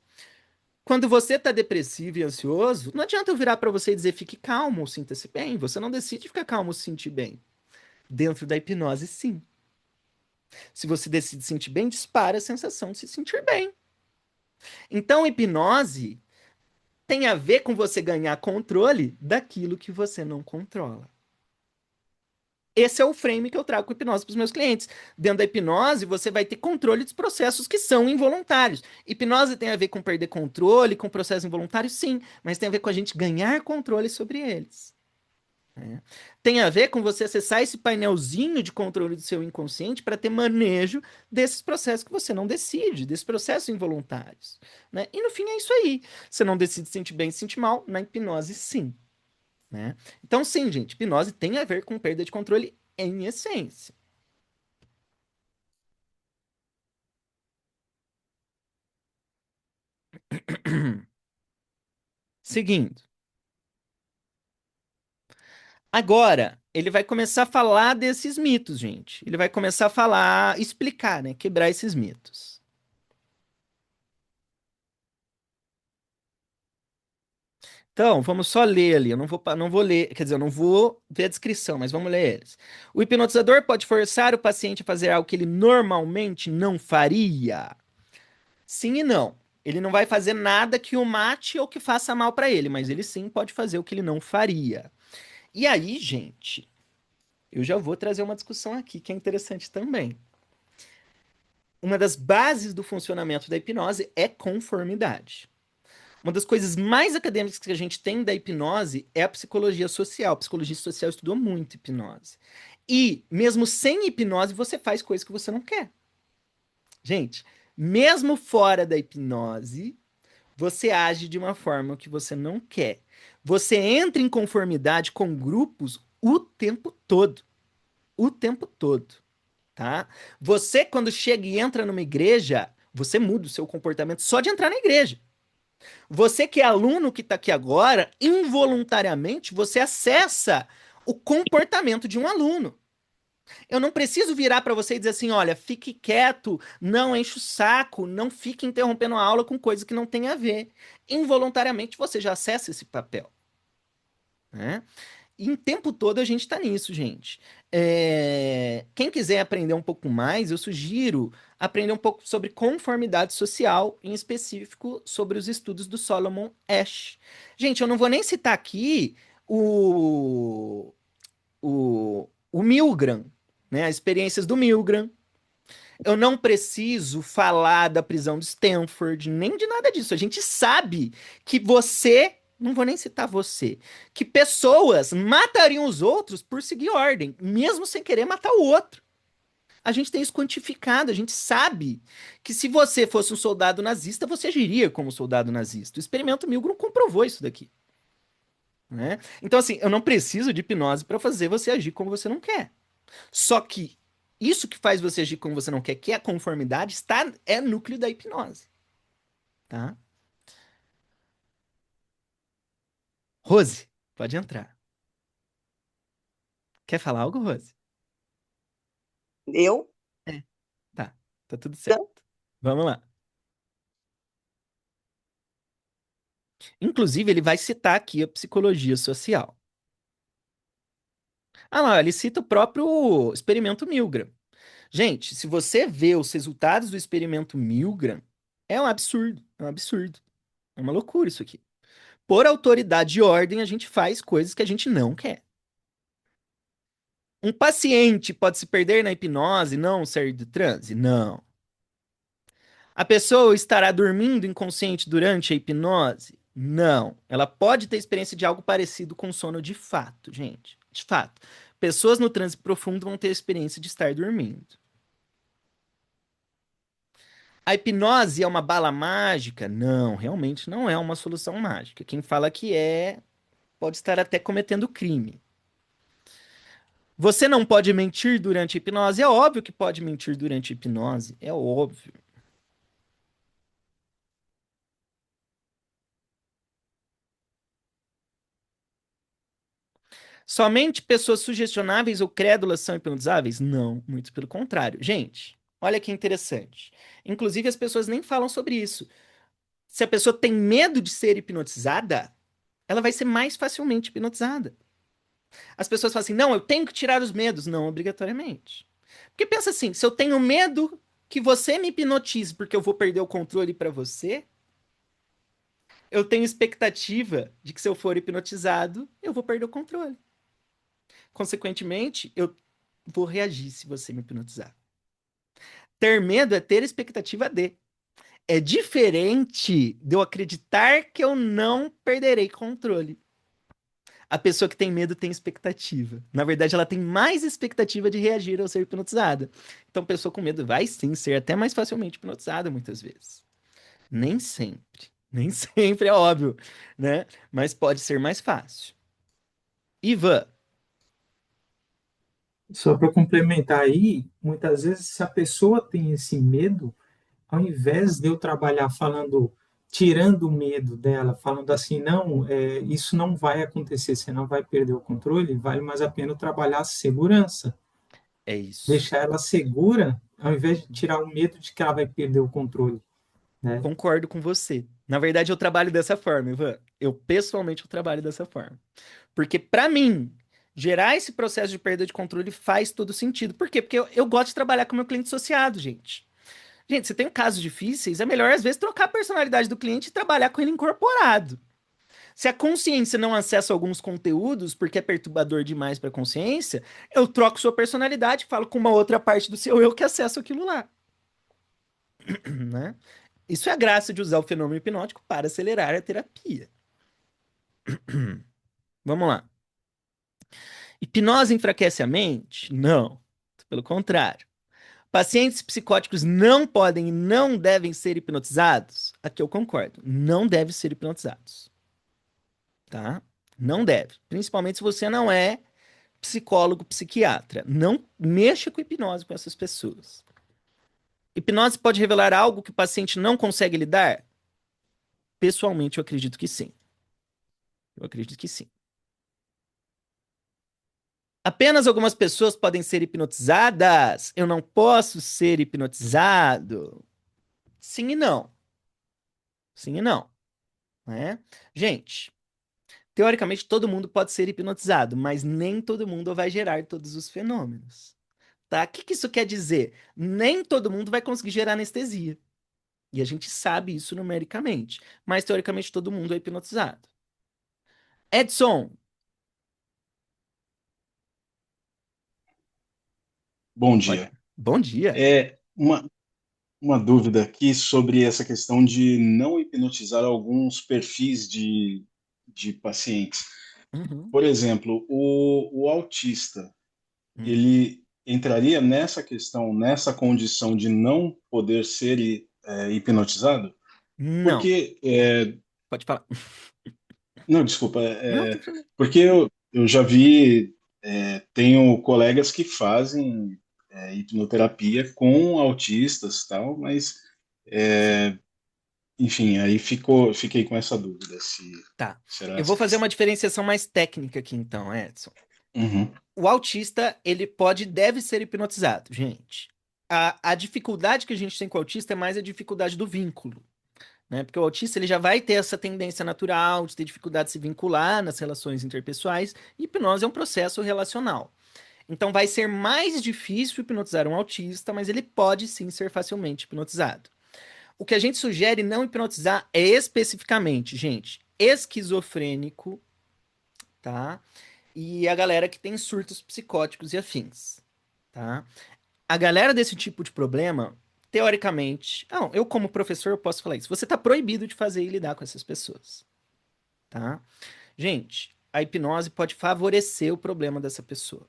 quando você tá depressivo e ansioso, não adianta eu virar pra você e dizer fique calmo ou sinta-se bem. Você não decide ficar calmo ou se sentir bem. Dentro da hipnose, sim. Se você decide se sentir bem, dispara a sensação de se sentir bem. Então, hipnose tem a ver com você ganhar controle daquilo que você não controla. Esse é o frame que eu trago com hipnose para os meus clientes. Dentro da hipnose, você vai ter controle dos processos que são involuntários. Hipnose tem a ver com perder controle, com processos involuntários, sim, mas tem a ver com a gente ganhar controle sobre eles. Né? Tem a ver com você acessar esse painelzinho de controle do seu inconsciente para ter manejo desses processos que você não decide, desses processos involuntários. Né? E no fim é isso aí. Você não decide se sentir bem, se sentir mal, na hipnose sim. Né? Então, sim, gente, hipnose tem a ver com perda de controle em essência. Seguindo. Agora, ele vai começar a falar desses mitos, gente. Ele vai começar a falar, explicar, né? Quebrar esses mitos. Então, vamos só ler ali. Eu não vou ler, quer dizer, eu não vou ver a descrição, mas vamos ler eles. O hipnotizador pode forçar o paciente a fazer algo que ele normalmente não faria. Sim e não. Ele não vai fazer nada que o mate ou que faça mal para ele, mas ele sim pode fazer o que ele não faria. E aí, gente, eu já vou trazer uma discussão aqui que é interessante também. Uma das bases do funcionamento da hipnose é conformidade. Uma das coisas mais acadêmicas que a gente tem da hipnose é a psicologia social. A psicologia social estudou muito hipnose. E, mesmo sem hipnose, você faz coisas que você não quer. Gente, mesmo fora da hipnose, você age de uma forma que você não quer. Você entra em conformidade com grupos o tempo todo. O tempo todo, tá? Você, quando chega e entra numa igreja, você muda o seu comportamento só de entrar na igreja. Você que é aluno que está aqui agora, involuntariamente você acessa o comportamento de um aluno. Eu não preciso virar para você e dizer assim, olha, fique quieto, não enche o saco, não fique interrompendo a aula com coisa que não tem a ver. Involuntariamente você já acessa esse papel, né? E em tempo todo a gente está nisso, gente. Quem quiser aprender um pouco mais, eu sugiro aprender um pouco sobre conformidade social, em específico sobre os estudos do Solomon Asch. Gente, eu não vou nem citar aqui o, o Milgram, né? As experiências do Milgram. Eu não preciso falar da prisão de Stanford, nem de nada disso. A gente sabe que você, não vou nem citar você, que pessoas matariam os outros por seguir ordem, mesmo sem querer matar o outro. A gente tem isso quantificado, a gente sabe que se você fosse um soldado nazista, você agiria como soldado nazista. O experimento Milgram comprovou isso daqui. Né? Então, assim, eu não preciso de hipnose para fazer você agir como você não quer. Só que isso que faz você agir como você não quer, que é a conformidade, é núcleo da hipnose, tá? Rose, pode entrar. Quer falar algo, Rose? Eu? É, tá. Tá tudo certo. Vamos lá. Inclusive, ele vai citar aqui a psicologia social. Ah lá, ele cita o próprio experimento Milgram. Gente, se você vê os resultados do experimento Milgram, é um absurdo. É um absurdo. É uma loucura isso aqui. Por autoridade e ordem, a gente faz coisas que a gente não quer. Um paciente pode se perder na hipnose e não sair do transe? Não. A pessoa estará dormindo inconsciente durante a hipnose? Não. Ela pode ter experiência de algo parecido com sono de fato, gente. De fato. Pessoas no transe profundo vão ter experiência de estar dormindo. A hipnose é uma bala mágica? Não, realmente não é uma solução mágica. Quem fala que é, pode estar até cometendo crime. Você não pode mentir durante a hipnose? É óbvio que pode mentir durante a hipnose. É óbvio. Somente pessoas sugestionáveis ou crédulas são hipnotizáveis? Não, muito pelo contrário. Gente, olha que interessante. Inclusive, as pessoas nem falam sobre isso. Se a pessoa tem medo de ser hipnotizada, ela vai ser mais facilmente hipnotizada. As pessoas falam assim: não, eu tenho que tirar os medos. Não, obrigatoriamente. Porque pensa assim: se eu tenho medo que você me hipnotize porque eu vou perder o controle para você, eu tenho expectativa de que se eu for hipnotizado, eu vou perder o controle. Consequentemente, eu vou reagir se você me hipnotizar. Ter medo é ter expectativa de. É diferente de eu acreditar que eu não perderei controle. A pessoa que tem medo tem expectativa. Na verdade, ela tem mais expectativa de reagir ao ser hipnotizada. Então, pessoa com medo vai sim ser até mais facilmente hipnotizada muitas vezes. Nem sempre. Nem sempre é óbvio, né? Mas pode ser mais fácil. Ivan. Só para complementar aí, muitas vezes se a pessoa tem esse medo, ao invés de eu trabalhar falando, tirando o medo dela, falando assim, não, isso não vai acontecer, você não vai perder o controle, vale mais a pena eu trabalhar a segurança, É isso. deixar ela segura, ao invés de tirar o medo de que ela vai perder o controle, né? Concordo com você. Na verdade, eu trabalho dessa forma, Ivan. Eu, pessoalmente, eu trabalho dessa forma. Porque, pra mim, gerar esse processo de perda de controle faz todo sentido. Por quê? Porque eu gosto de trabalhar com meu cliente associado, gente. Gente, você tem casos difíceis, é melhor, às vezes, trocar a personalidade do cliente e trabalhar com ele incorporado. Se a consciência não acessa alguns conteúdos porque é perturbador demais para a consciência, eu troco sua personalidade e falo com uma outra parte do seu eu que acessa aquilo lá. Né? Isso é a graça de usar o fenômeno hipnótico para acelerar a terapia. Vamos lá. Hipnose enfraquece a mente? Não. Pelo contrário. Pacientes psicóticos não podem e não devem ser hipnotizados? Aqui eu concordo. Não devem ser hipnotizados. Tá? Não deve. Principalmente se você não é psicólogo, psiquiatra. Não mexa com hipnose com essas pessoas. Hipnose pode revelar algo que o paciente não consegue lidar? Pessoalmente, eu acredito que sim. Eu acredito que sim. Apenas algumas pessoas podem ser hipnotizadas. Eu não posso ser hipnotizado. Sim e não. Sim e não. Né? Gente, teoricamente todo mundo pode ser hipnotizado, mas nem todo mundo vai gerar todos os fenômenos. Tá? O que que isso quer dizer? Nem todo mundo vai conseguir gerar anestesia. E a gente sabe isso numericamente. Mas teoricamente todo mundo é hipnotizado. Edson, Bom pode... dia. Bom dia. É uma dúvida aqui sobre essa questão de não hipnotizar alguns perfis de pacientes. Uhum. Por exemplo, o autista, Hum. ele entraria nessa questão, nessa condição de não poder ser hipnotizado? Não, Porque, pode falar. não, desculpa, Não, tem problema. porque eu já vi, tenho colegas que fazem hipnoterapia com autistas e tal, mas enfim, aí fiquei com essa dúvida se Tá. será Eu vou essa fazer questão. uma diferenciação mais técnica aqui então, Edson. Uhum. O autista, ele deve ser hipnotizado, gente. A dificuldade que a gente tem com o autista é mais a dificuldade do vínculo, né? Porque o autista, ele já vai ter essa tendência natural de ter dificuldade de se vincular nas relações interpessoais, e hipnose é um processo relacional. Então vai ser mais difícil hipnotizar um autista, mas ele pode sim ser facilmente hipnotizado. O que a gente sugere não hipnotizar é especificamente, gente, esquizofrênico, tá? E a galera que tem surtos psicóticos e afins, tá? A galera desse tipo de problema, teoricamente, não, eu como professor eu posso falar isso. Você tá proibido de fazer e lidar com essas pessoas, tá? Gente, a hipnose pode favorecer o problema dessa pessoa,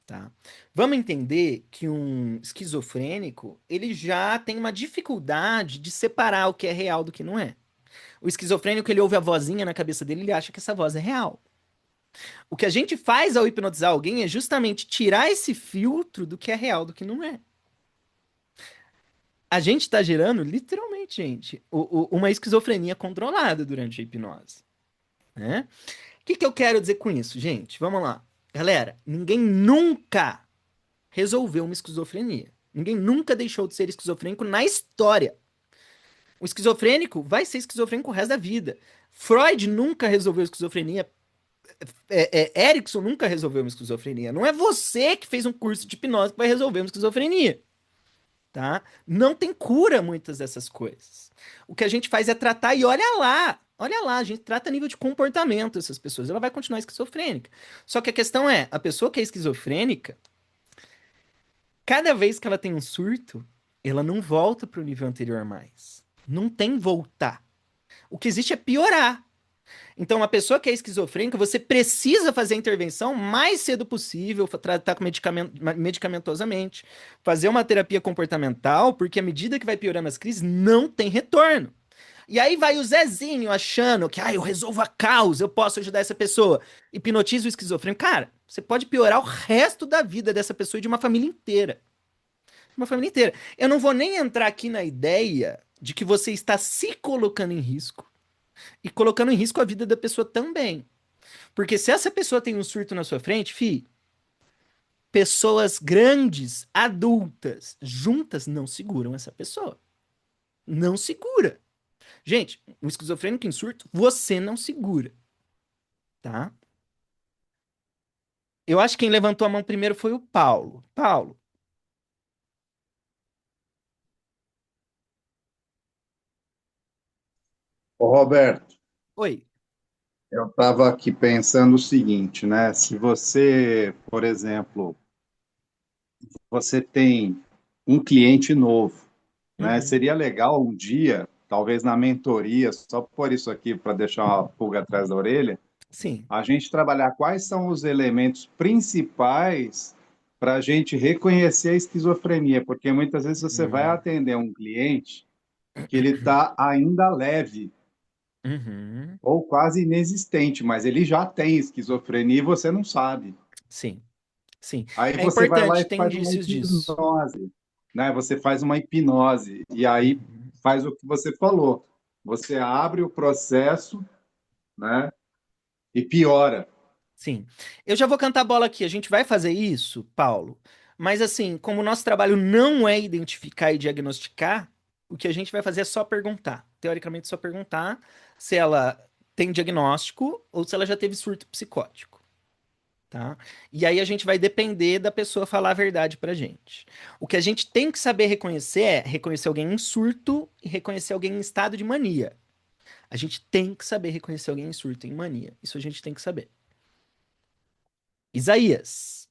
tá? Vamos entender que um esquizofrênico, ele já tem uma dificuldade de separar o que é real do que não é. O esquizofrênico, ele ouve a vozinha na cabeça dele, ele acha que essa voz é real. O que a gente faz ao hipnotizar alguém é justamente tirar esse filtro do que é real, do que não é. A gente está gerando, literalmente, gente, uma esquizofrenia controlada durante a hipnose, né? O que eu quero dizer com isso, gente? Vamos lá. Galera, ninguém nunca resolveu uma esquizofrenia. Ninguém nunca deixou de ser esquizofrênico na história. O esquizofrênico vai ser esquizofrênico o resto da vida. Freud nunca resolveu esquizofrenia. Erickson nunca resolveu uma esquizofrenia. Não é você que fez um curso de hipnose que vai resolver uma esquizofrenia, tá? Não tem cura muitas dessas coisas. O que a gente faz é tratar e olha lá, a gente trata a nível de comportamento essas pessoas. Ela vai continuar esquizofrênica. Só que a questão é, a pessoa que é esquizofrênica, cada vez que ela tem um surto, ela não volta para o nível anterior mais. Não tem voltar. O que existe é piorar. Então, a pessoa que é esquizofrênica, você precisa fazer a intervenção mais cedo possível, tratar com medicamentosamente, fazer uma terapia comportamental, porque à medida que vai piorando as crises, não tem retorno. E aí vai o Zezinho achando que, eu resolvo a causa, eu posso ajudar essa pessoa. Hipnotiza o esquizofrênico. Cara, você pode piorar o resto da vida dessa pessoa e de uma família inteira. Uma família inteira. Eu não vou nem entrar aqui na ideia de que você está se colocando em risco e colocando em risco a vida da pessoa também. Porque se essa pessoa tem um surto na sua frente, pessoas grandes, adultas, juntas não seguram essa pessoa. Não segura. Gente, um esquizofrênico em surto, você não segura, tá? Eu acho que quem levantou a mão primeiro foi o Paulo. Paulo, Ô, Roberto, oi. eu estava aqui pensando o seguinte, né? Se você, por exemplo, você tem um cliente novo, né? Uhum, Seria legal um dia, talvez na mentoria, só por isso aqui para deixar uma pulga atrás da orelha, sim. a gente trabalhar quais são os elementos principais para a gente reconhecer a esquizofrenia, porque muitas vezes você vai Uhum, atender um cliente que ele está ainda leve uhum, ou quase inexistente, mas ele já tem esquizofrenia e você não sabe. sim, sim. Aí É você vai lá importante, e tem faz uma indícios disso. hipnose, né? Você faz uma hipnose e aí Uhum. faz o que você falou. Você abre o processo, né? E piora. Sim. Eu já vou cantar a bola aqui. A gente vai fazer isso, Paulo. Mas assim, como o nosso trabalho não é identificar e diagnosticar, o que a gente vai fazer é só perguntar. Teoricamente, só perguntar se ela tem diagnóstico ou se ela já teve surto psicótico, tá? E aí a gente vai depender da pessoa falar a verdade pra gente. O que a gente tem que saber reconhecer é reconhecer alguém em surto e reconhecer alguém em estado de mania. A gente tem que saber reconhecer alguém em surto e em mania. Isso a gente tem que saber. Isaías.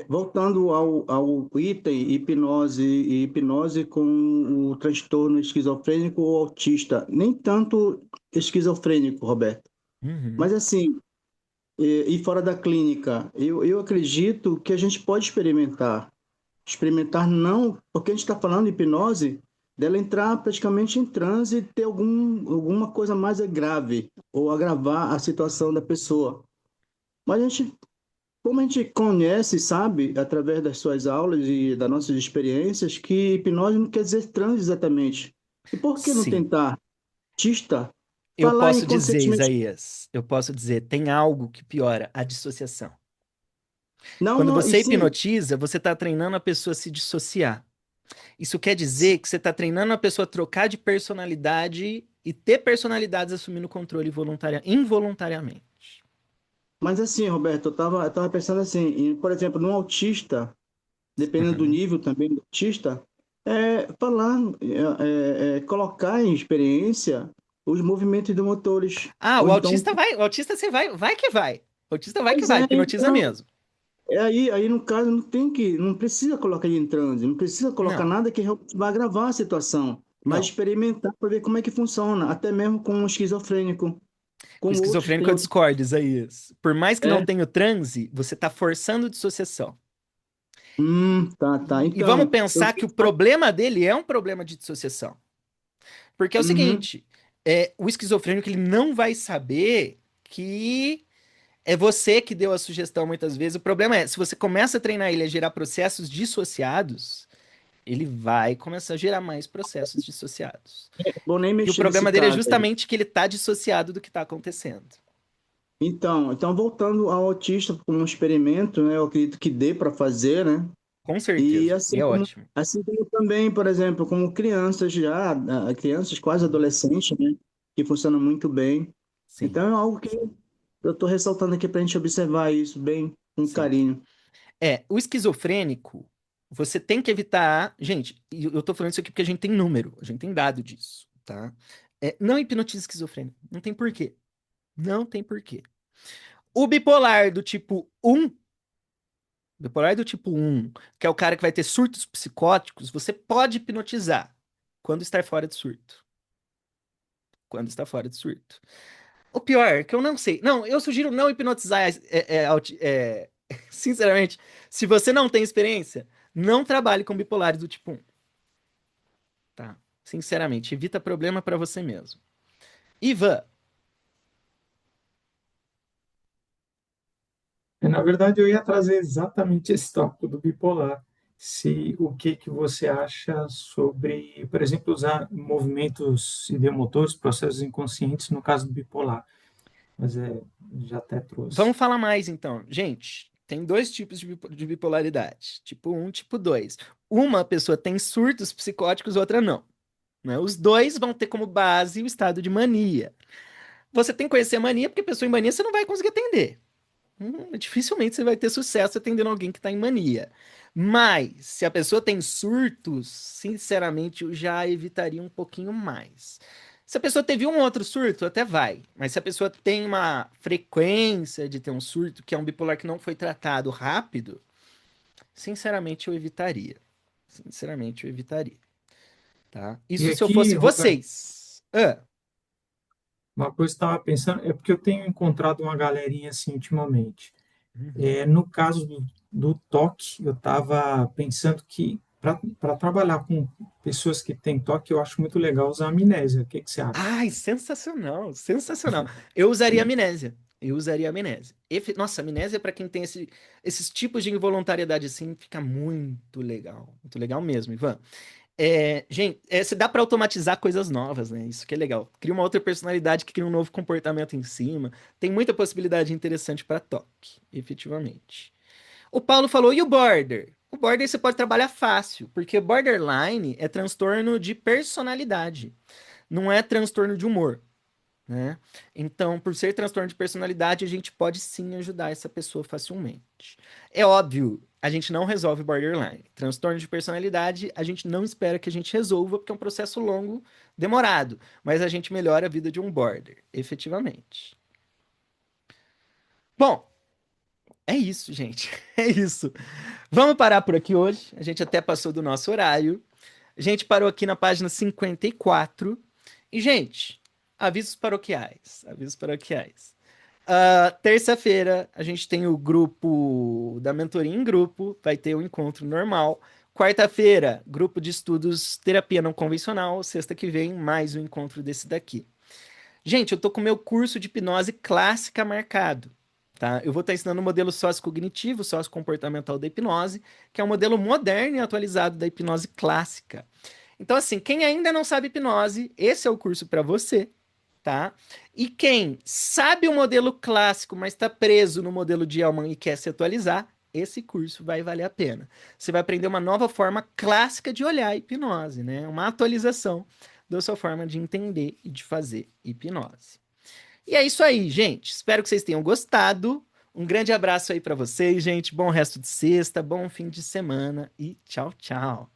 Voltando ao item hipnose e hipnose com o transtorno esquizofrênico ou autista, nem tanto esquizofrênico, Roberto, Uhum. mas assim, e fora da clínica, eu acredito que a gente pode experimentar não, porque a gente está falando de hipnose, dela entrar praticamente em transe e ter alguma coisa mais grave, ou agravar a situação da pessoa. Mas como a gente conhece, sabe, através das suas aulas e das nossas experiências, que hipnose não quer dizer transe exatamente. E por que não Sim. tentar artista? Eu Falar posso dizer, inconscientemente. Isaías, eu posso dizer, tem algo que piora, a dissociação. Não, Quando não, e você sim, hipnotiza, você está treinando a pessoa a se dissociar. Isso quer dizer que você está treinando a pessoa a trocar de personalidade e ter personalidades assumindo o controle involuntariamente. mas assim, Roberto, eu tava pensando assim, por exemplo, num autista, dependendo do Uhum. nível também do autista, falar, colocar em experiência os movimentos dos motores. Ah, Ou então, o autista você vai que vai. O autista vai que pois vai, é, hipnotiza então, mesmo. aí no caso não precisa colocar ele em transe, não precisa colocar Não, nada que realmente vai agravar a situação, mas não. experimentar para ver como é que funciona, até mesmo com um esquizofrênico, Com com outros que esquizofrênico têm eu outro. discordo, Isaías. Por mais que não É, tenha o transe, você está forçando dissociação. tá. E vamos Então, pensar que o problema dele é um problema de dissociação. Porque é o uhum, seguinte, o esquizofrênico ele não vai saber que é você que deu a sugestão muitas vezes. O problema é, se você começa a treinar ele a gerar processos dissociados, ele vai começar a gerar mais processos dissociados. vou nem E o mexer nesse problema dele é caso aí. justamente que ele está dissociado do que está acontecendo. Então, voltando ao autista como um experimento, né, eu acredito que dê para fazer, né? Com E certeza. E assim é como, ótimo. assim como também, por exemplo, como crianças já, crianças quase adolescentes, né? Que funciona muito bem. Sim, Então é algo que eu estou ressaltando aqui para a gente observar isso bem com sim. carinho. O esquizofrênico, você tem que evitar. Gente, e eu tô falando isso aqui porque a gente tem número, a gente tem dado disso, tá? Não hipnotiza esquizofrênico. Não tem porquê. Não tem porquê. O bipolar do tipo 1, bipolar do tipo 1, que é o cara que vai ter surtos psicóticos, você pode hipnotizar quando está fora de surto. Quando está fora de surto. O pior é que eu não sei. Não, eu sugiro não hipnotizar. Sinceramente, se você não tem experiência, não trabalhe com bipolares do tipo 1, tá? Sinceramente, evita problema para você mesmo. Ivan, Na verdade, eu ia trazer exatamente esse tópico do bipolar. Se o que que você acha sobre, por exemplo, usar movimentos ideomotores, processos inconscientes no caso do bipolar. Mas já até trouxe. vamos falar mais então. Gente, tem dois tipos de bipolaridade: tipo 1, tipo 2. Uma pessoa tem surtos psicóticos, outra não. Né? Os dois vão ter como base o estado de mania. Você tem que conhecer a mania, porque a pessoa em mania você não vai conseguir atender. Dificilmente você vai ter sucesso atendendo alguém que está em mania. Mas, se a pessoa tem surtos, sinceramente, eu já evitaria um pouquinho mais. Se a pessoa teve um outro surto, até vai. Mas se a pessoa tem uma frequência de ter um surto, que é um bipolar que não foi tratado rápido, sinceramente, eu evitaria. Sinceramente, eu evitaria. Tá? E Isso se eu aqui, fosse Roberto, vocês. uma coisa que eu estava pensando é porque eu tenho encontrado uma galerinha assim ultimamente. Uhum. No caso do toque, eu estava pensando que para trabalhar com pessoas que têm toque, eu acho muito legal usar amnésia. O que que você acha? Ai, sensacional, sensacional. Eu usaria amnésia. Eu usaria amnésia. Nossa, amnésia para quem tem esses tipos de involuntariedade assim, fica muito legal. Muito legal mesmo, Ivan. Gente, se dá para automatizar coisas novas, né? Isso que é legal. Cria uma outra personalidade que cria um novo comportamento em cima. Tem muita possibilidade interessante para toque, efetivamente. O Paulo falou, e o border? O border você pode trabalhar fácil, porque borderline é transtorno de personalidade, não é transtorno de humor, né? Então, por ser transtorno de personalidade, a gente pode sim ajudar essa pessoa facilmente. É óbvio, a gente não resolve borderline. Transtorno de personalidade, a gente não espera que a gente resolva, porque é um processo longo, demorado, mas a gente melhora a vida de um border, efetivamente. Bom, é isso, gente. É isso. Vamos parar por aqui hoje. A gente até passou do nosso horário. A gente parou aqui na página 54. E, gente, avisos paroquiais. Avisos paroquiais. Terça-feira, a gente tem o grupo da mentoria em grupo. Vai ter o encontro normal. Quarta-feira, grupo de estudos terapia não convencional. Sexta que vem, mais um encontro desse daqui. Gente, eu tô com o meu curso de hipnose clássica marcado. Tá? Eu vou estar ensinando o modelo sociocognitivo, sociocomportamental da hipnose, que é um modelo moderno e atualizado da hipnose clássica. Então, assim, quem ainda não sabe hipnose, esse é o curso para você, tá? E quem sabe o modelo clássico, mas está preso no modelo de Hellman e quer se atualizar, esse curso vai valer a pena. Você vai aprender uma nova forma clássica de olhar a hipnose, né? Uma atualização da sua forma de entender e de fazer hipnose. E é isso aí, gente. Espero que vocês tenham gostado. Um grande abraço aí para vocês, gente. Bom resto de sexta, bom fim de semana e tchau, tchau.